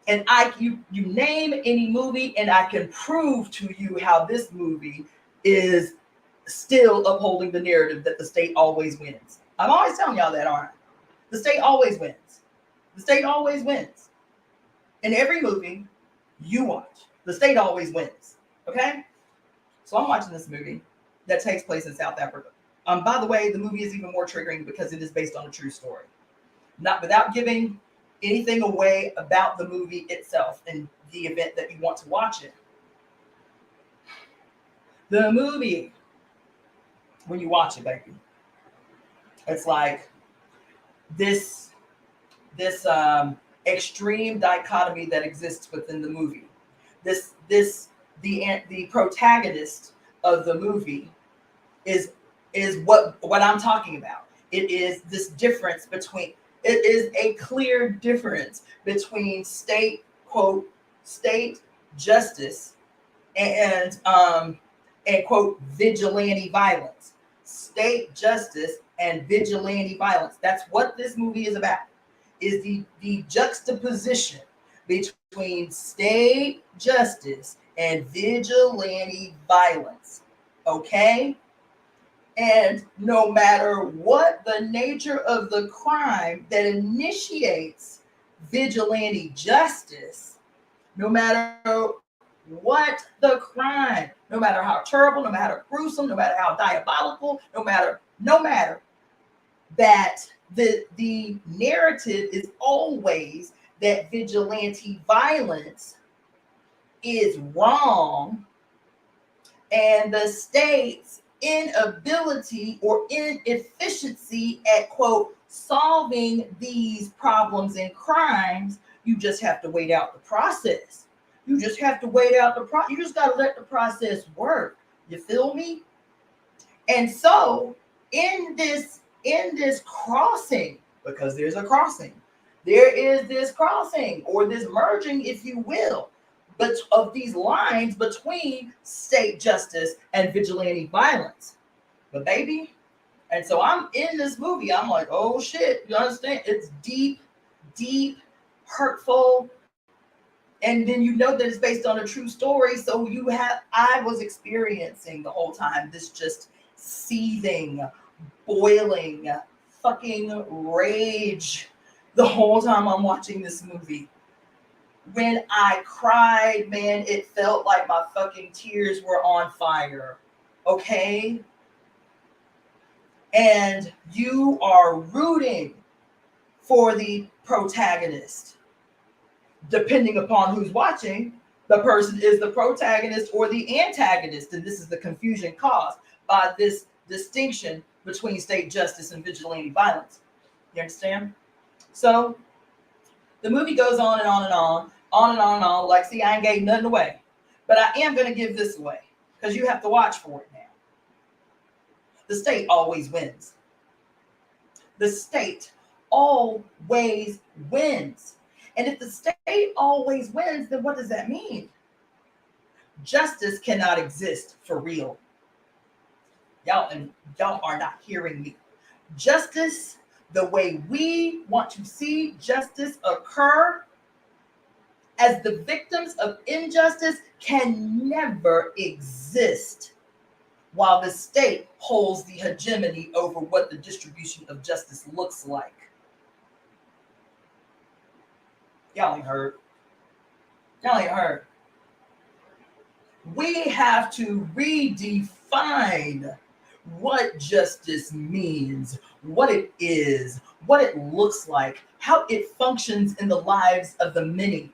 And you name any movie, and I can prove to you how this movie is still upholding the narrative that the state always wins. I'm always telling y'all that, aren't I? The state always wins. The state always wins. In every movie you watch, the state always wins. Okay? So I'm watching this movie that takes place in South Africa. By the way, the movie is even more triggering because it is based on a true story. Not without giving anything away about the movie itself and the event that you want to watch it. The movie, when you watch it, baby, it's like this extreme dichotomy that exists within the movie. The protagonist of the movie is what I'm talking about. It is this difference between. It is a clear difference between state justice and quote vigilante violence. State justice and vigilante violence. That's what this movie is about. Is the juxtaposition between state justice and vigilante violence. Okay? And no matter what the nature of the crime that initiates vigilante justice, no matter What the crime, no matter how terrible, no matter how gruesome, no matter how diabolical, no matter that the narrative is always that vigilante violence is wrong, and the state's inability or inefficiency at quote solving these problems and crimes, you just have to wait out the process. You just have to wait out the you just got to let the process work. You feel me? And so in this crossing, because there's a crossing, there is this crossing or this merging, if you will, but of these lines between state justice and vigilante violence. But baby, and so I'm in this movie, I'm like, oh shit, you understand? It's deep, deep, hurtful. And then you know that it's based on a true story. So I was experiencing the whole time this just seething, boiling, fucking rage the whole time I'm watching this movie. When I cried, man, it felt like my fucking tears were on fire. Okay? And you are rooting for the protagonist. Depending upon who's watching, the person is the protagonist or the antagonist. And this is the confusion caused by this distinction between state justice and vigilante violence. You understand? So the movie goes on and on and on, on and on and on. Like, see, I ain't gave nothing away. But I am going to give this away because you have to watch for it now. The state always wins. The state always wins. And if the state always wins, then what does that mean? Justice cannot exist for real. Y'all are not hearing me. Justice, the way we want to see justice occur as the victims of injustice, can never exist while the state holds the hegemony over what the distribution of justice looks like. Y'all ain't heard. Y'all ain't heard. We have to redefine what justice means, what it is, what it looks like, how it functions in the lives of the many.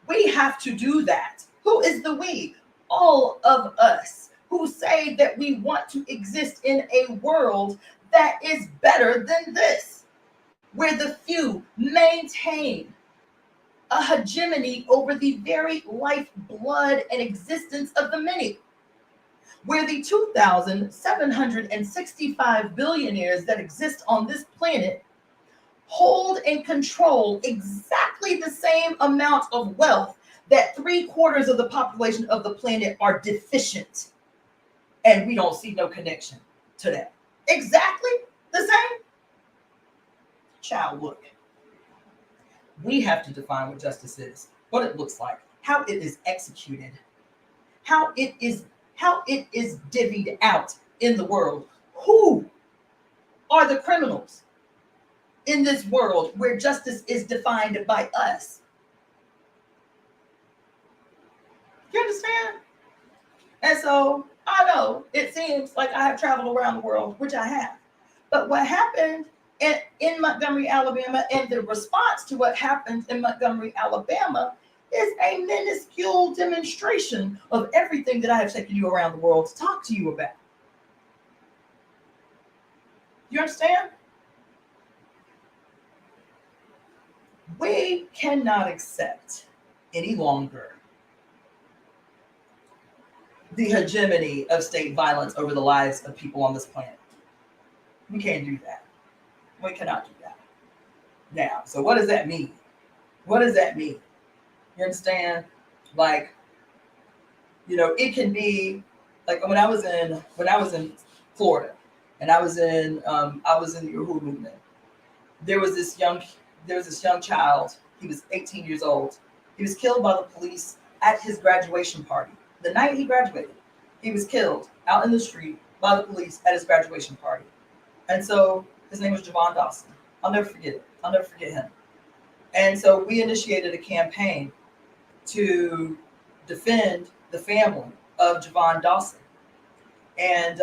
We have to do that. Who is the we? All of us who say that we want to exist in a world that is better than this, where the few maintain a hegemony over the very life, blood, and existence of the many, where the 2,765 billionaires that exist on this planet hold and control exactly the same amount of wealth that 3/4 of the population of the planet are deficient. And we don't see no connection to that. Exactly the same. Child, look. We have to define what justice is, what it looks like, how it is executed, how it is divvied out in the world. Who are the criminals in this world where justice is defined by us? You understand? And so I know it seems like I have traveled around the world, which I have. But what happened in Montgomery, Alabama, and the response to what happened in Montgomery, Alabama, is a minuscule demonstration of everything that I have taken you around the world to talk to you about. You understand? We cannot accept any longer the hegemony of state violence over the lives of people on this planet. We can't do that. We cannot do that. Now, so what does that mean? What does that mean? You understand? Like, it can be like when I was in Florida, and I was in the Uhuru movement. There was this young child. He was 18 years old. He was killed by the police at his graduation party. The night he graduated, he was killed out in the street by the police at his graduation party. And so his name was Javon Dawson. I'll never forget it. I'll never forget him. And so we initiated a campaign to defend the family of Javon Dawson. And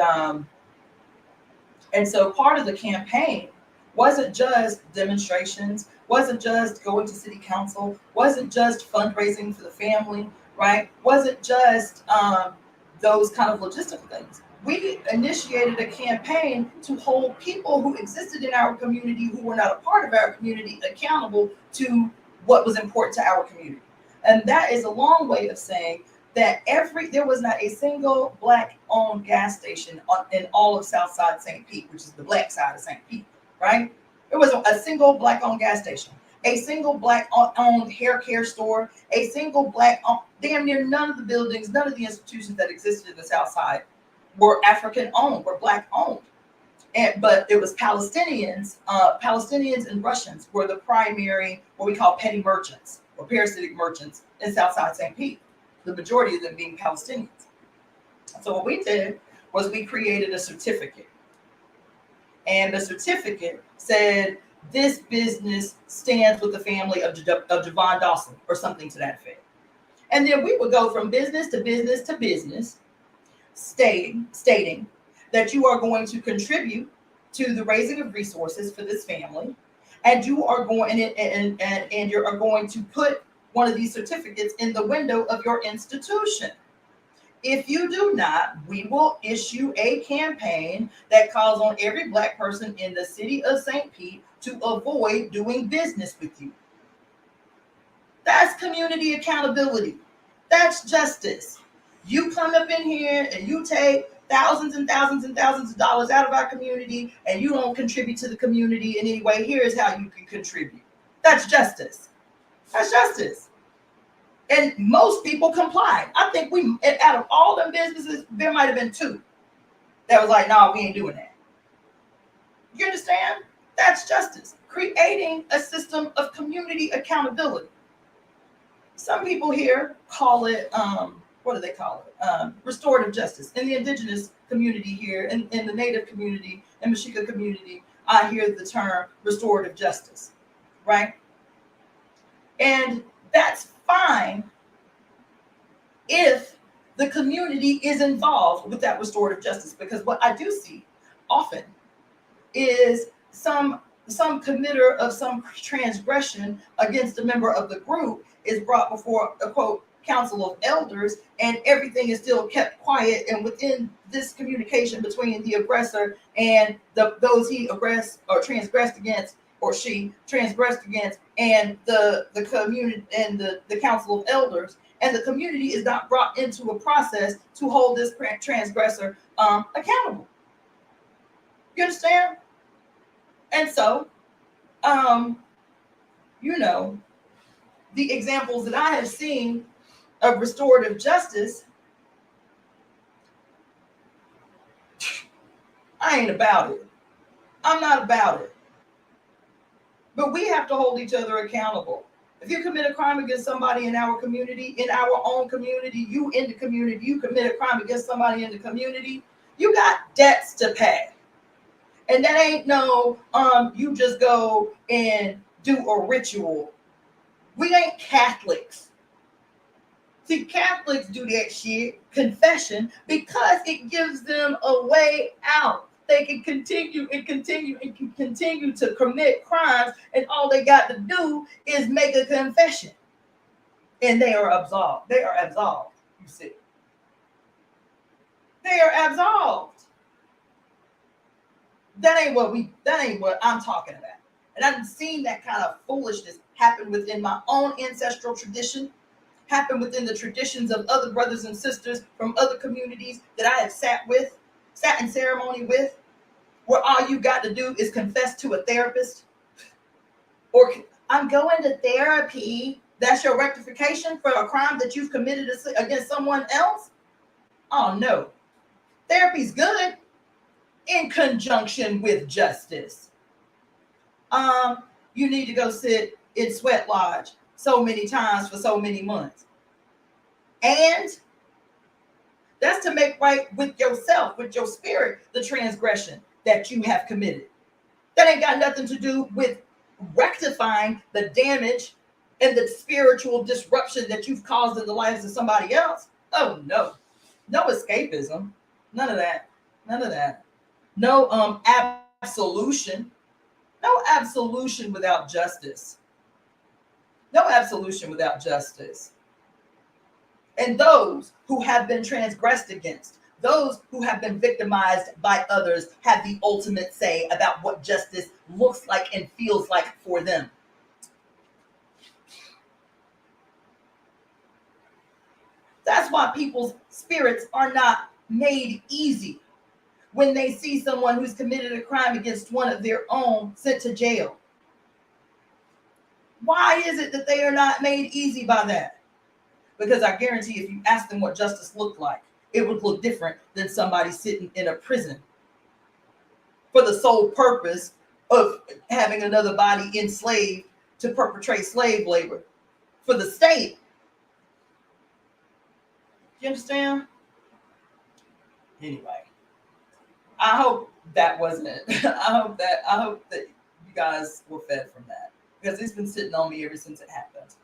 so part of the campaign wasn't just demonstrations, wasn't just going to city council, wasn't just fundraising for the family, right? Wasn't just those kind of logistical things. We initiated a campaign to hold people who existed in our community who were not a part of our community accountable to what was important to our community. And that is a long way of saying that there was not a single Black-owned gas station in all of Southside St. Pete, which is the Black side of St. Pete, right? There wasn't a single Black-owned gas station, a single Black-owned hair care store, a single Black-owned, damn near none of the buildings, none of the institutions that existed in the South Side were African-owned, were Black-owned. But it was Palestinians and Russians were the primary, what we call petty merchants or parasitic merchants in Southside St. Pete, the majority of them being Palestinians. So what we did was we created a certificate. And the certificate said, this business stands with the family of Javon Dawson, or something to that effect. And then we would go from business to business to business, stating that you are going to contribute to the raising of resources for this family, and you are going and you are going to put one of these certificates in the window of your institution. If you do not, we will issue a campaign that calls on every Black person in the city of St. Pete to avoid doing business with you. That's community accountability. That's justice. You come up in here and you take thousands and thousands and thousands of dollars out of our community and you don't contribute to the community in any way. Here's how you can contribute. That's justice. That's justice. And most people complied. I think out of all them businesses, there might have been 2 that was like, no, we ain't doing that. You understand? That's justice. Creating a system of community accountability. Some people here call it, what do they call it? Restorative justice. In the indigenous community here, in the Native community, and Mexica community, I hear the term restorative justice, right? And that's fine if the community is involved with that restorative justice, because what I do see often is some committer of some transgression against a member of the group is brought before a quote council of elders, and everything is still kept quiet. And within this communication between the aggressor and those he aggressed or transgressed against, or she transgressed against, and the community and the council of elders, and the community is not brought into a process to hold this transgressor accountable. You understand? And so, the examples that I have seen of restorative justice, I ain't about it. I'm not about it. But we have to hold each other accountable. If you commit a crime against somebody in our community, in our own community, you in the community, you commit a crime against somebody in the community, you got debts to pay. And that ain't no, you just go and do a ritual. We ain't Catholics. See, Catholics do that shit, confession, because it gives them a way out. They can continue to commit crimes, and all they got to do is make a confession. And they are absolved. They are absolved, you see. They are absolved. That ain't what I'm talking about. And I've seen that kind of foolishness happen within my own ancestral tradition, happen within the traditions of other brothers and sisters from other communities that I have sat in ceremony with, where all you got to do is confess to a therapist. Or I'm going to therapy. That's your rectification for a crime that you've committed against someone else? Oh no. Therapy's good in conjunction with justice. You need to go sit in sweat lodge so many times for so many months. And that's to make right with yourself, with your spirit, the transgression that you have committed. That ain't got nothing to do with rectifying the damage and the spiritual disruption that you've caused in the lives of somebody else. Oh no. No escapism. None of that. None of that. No absolution. No absolution without justice. No absolution without justice. And those who have been transgressed against, those who have been victimized by others, have the ultimate say about what justice looks like and feels like for them. That's why people's spirits are not made easy when they see someone who's committed a crime against one of their own sent to jail. Why is it that they are not made easy by that? Because I guarantee if you ask them what justice looked like, it would look different than somebody sitting in a prison for the sole purpose of having another body enslaved to perpetrate slave labor for the state. You understand? Anyway, I hope that wasn't it. I hope that you guys were fed from that, because it's been sitting on me ever since it happened.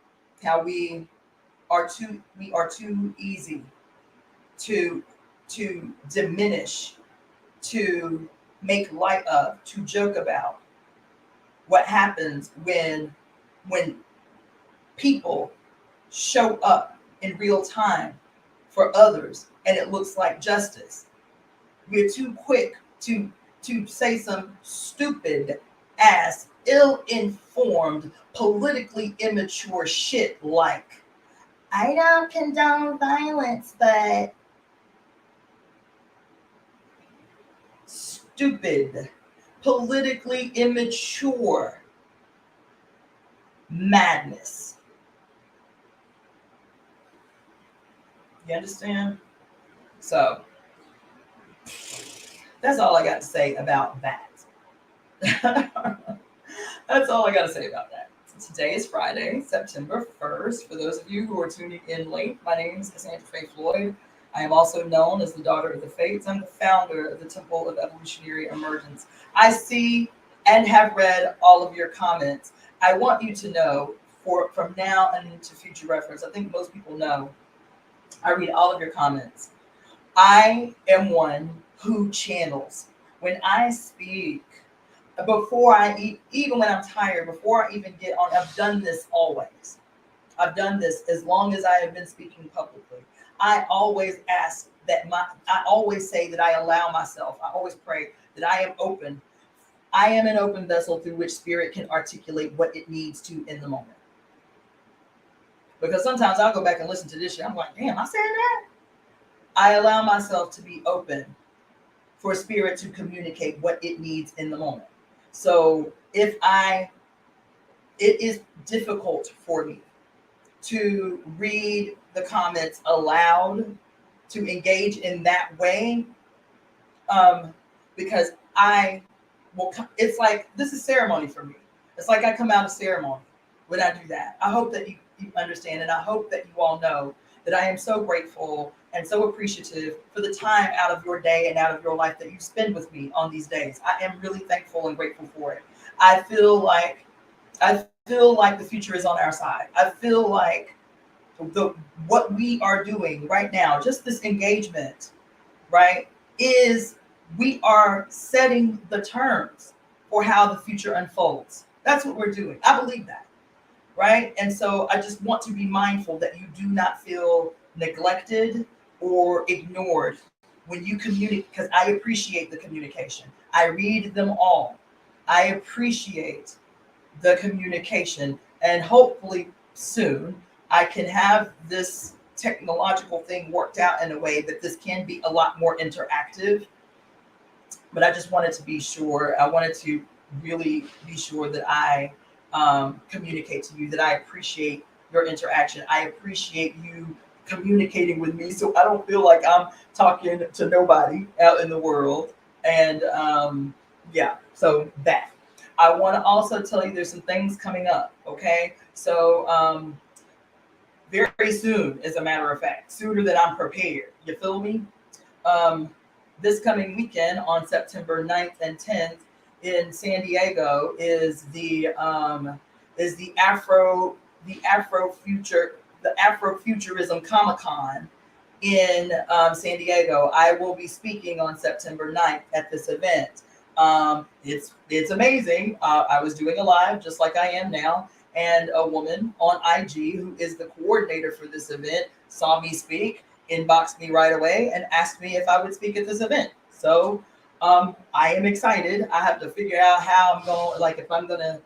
How we are too easy to diminish, to make light of, to joke about what happens when people show up in real time for others and it looks like justice. We're too quick to say some stupid ass, ill-informed, politically immature shit like, I don't condone violence, but stupid, politically immature madness. You understand? So that's all I got to say about that. That's all I got to say about that. Today is Friday, September 1st. For those of you who are tuning in late, my name is Cassandra Faye Floyd. I am also known as the Daughter of the Fates. I'm the founder of the Temple of Evolutionary Emergence. I see and have read all of your comments. I want you to know, from now and into future reference, I think most people know, I read all of your comments. I am one who channels. When I speak, before I even when I'm tired, before I even get on, I've done this always. I've done this as long as I have been speaking publicly. I always ask that I always say that I allow myself, I always pray that I am open. I am an open vessel through which spirit can articulate what it needs to in the moment. Because sometimes I'll go back and listen to this shit. I'm like, damn, I said that. I allow myself to be open for spirit to communicate what it needs in the moment. So it is difficult for me to read the comments aloud, to engage in that way, because it's like, this is ceremony for me. It's like I come out of ceremony when I do that. I hope that you understand, and I hope that you all know that I am so grateful and so appreciative for the time out of your day and out of your life that you spend with me on these days. I am really thankful and grateful for it. I feel like the future is on our side. I feel like what we are doing right now, just this engagement, right, is we are setting the terms for how the future unfolds. That's what we're doing. I believe that. Right. And so I just want to be mindful that you do not feel neglected or ignored when you communicate, because I appreciate the communication. I read them all. I appreciate the communication, and hopefully soon I can have this technological thing worked out in a way that this can be a lot more interactive. But I just wanted to be sure. I wanted to really be sure that I communicate to you that I appreciate your interaction. I appreciate you communicating with me, so I don't feel like I'm talking to nobody out in the world. And so that. I want to also tell you there's some things coming up, okay? So very soon, as a matter of fact, sooner than I'm prepared. You feel me? This coming weekend on September 9th and 10th, in San Diego is the the Afrofuturism Comic Con in San Diego. I will be speaking on September 9th at this event. It's amazing. I was doing a live just like I am now, and a woman on IG who is the coordinator for this event saw me speak, inboxed me right away, and asked me if I would speak at this event. So I am excited. I have to figure out how I'm going, like if I'm gonna,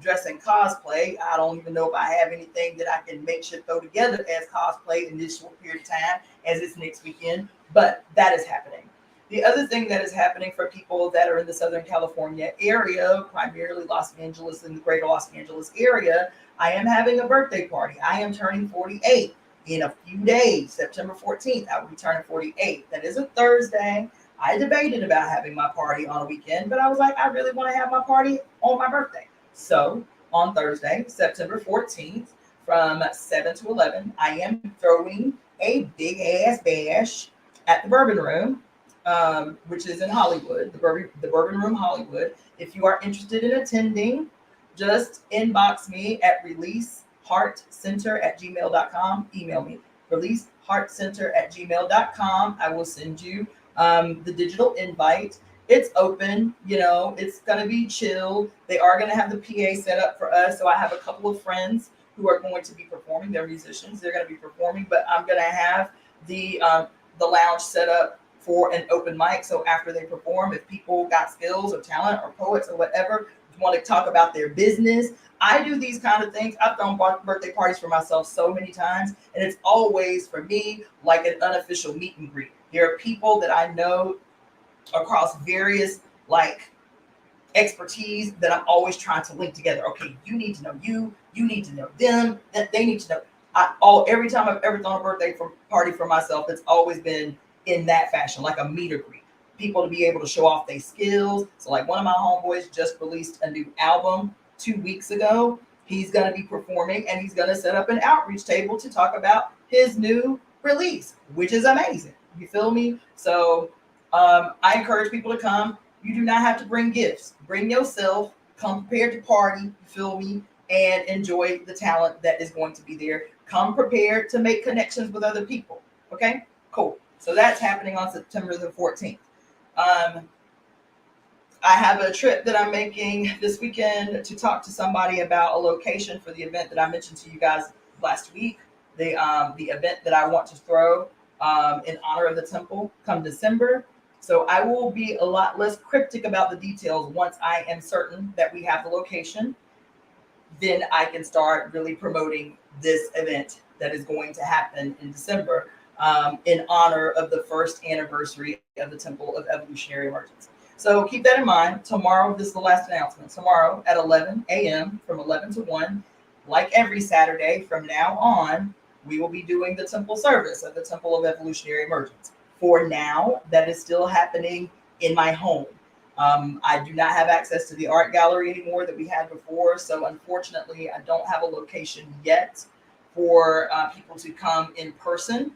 dress in cosplay. I don't even know if I have anything that I can make sure throw together as cosplay in this short period of time, as it's next weekend. But that is happening. The other thing that is happening for people that are in the Southern California area, primarily Los Angeles and the greater Los Angeles area, I am having a birthday party. I am turning 48 in a few days. September 14th, I will be turning 48. That is a Thursday. I debated about having my party on a weekend, but I was like, I really want to have my party on my birthday. So on Thursday, September 14th, from 7 to 11, I am throwing a big ass bash at the Bourbon Room, which is in Hollywood, the Bourbon Room Hollywood. If you are interested in attending, just inbox me at releaseheartcenter@gmail.com. Email me, releaseheartcenter@gmail.com. I will send you the digital invite. It's open, it's going to be chill. They are going to have the PA set up for us. So I have a couple of friends who are going to be performing. They're musicians. They're going to be performing, but I'm going to have the lounge set up for an open mic. So after they perform, if people got skills or talent or poets or whatever, want to talk about their business, I do these kind of things. I've thrown birthday parties for myself so many times, and it's always for me like an unofficial meet and greet. There are people that I know across various expertise that I'm always trying to link together. Okay, you need to know you need to know them, that they need to know. Every time I've ever thrown a birthday party for myself, it's always been in that fashion, like a meet or greet. People to be able to show off their skills. So like one of my homeboys just released a new album 2 weeks ago. He's going to be performing and he's going to set up an outreach table to talk about his new release, which is amazing. You feel me? So I encourage people to come. You do not have to bring gifts. Bring yourself. Come prepared to party. You feel me? And enjoy the talent that is going to be there. Come prepared to make connections with other people. Okay? Cool. So that's happening on September the 14th. I have a trip that I'm making this weekend to talk to somebody about a location for the event that I mentioned to you guys last week. The event that I want to throw in honor of the temple come December. So I will be a lot less cryptic about the details once I am certain that we have the location. Then I can start really promoting this event that is going to happen in December in honor of the first anniversary of the Temple of Evolutionary Emergence. So keep that in mind. Tomorrow, this is the last announcement. Tomorrow at 11 a.m. from 11 to 1, like every Saturday from now on, we will be doing the temple service of the Temple of Evolutionary Emergence. For now, that is still happening in my home. I do not have access to the art gallery anymore that we had before. So unfortunately, I don't have a location yet for people to come in person.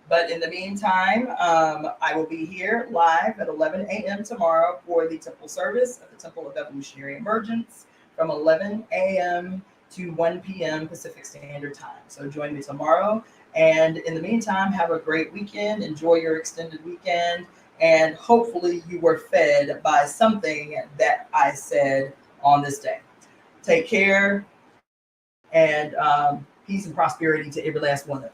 But in the meantime, I will be here live at 11 a.m. tomorrow for the temple service of the Temple of Evolutionary Emergence from 11 a.m. to 1 p.m. Pacific Standard Time. So join me tomorrow. And in the meantime, have a great weekend. Enjoy your extended weekend. And hopefully you were fed by something that I said on this day. Take care and peace and prosperity to every last one of you.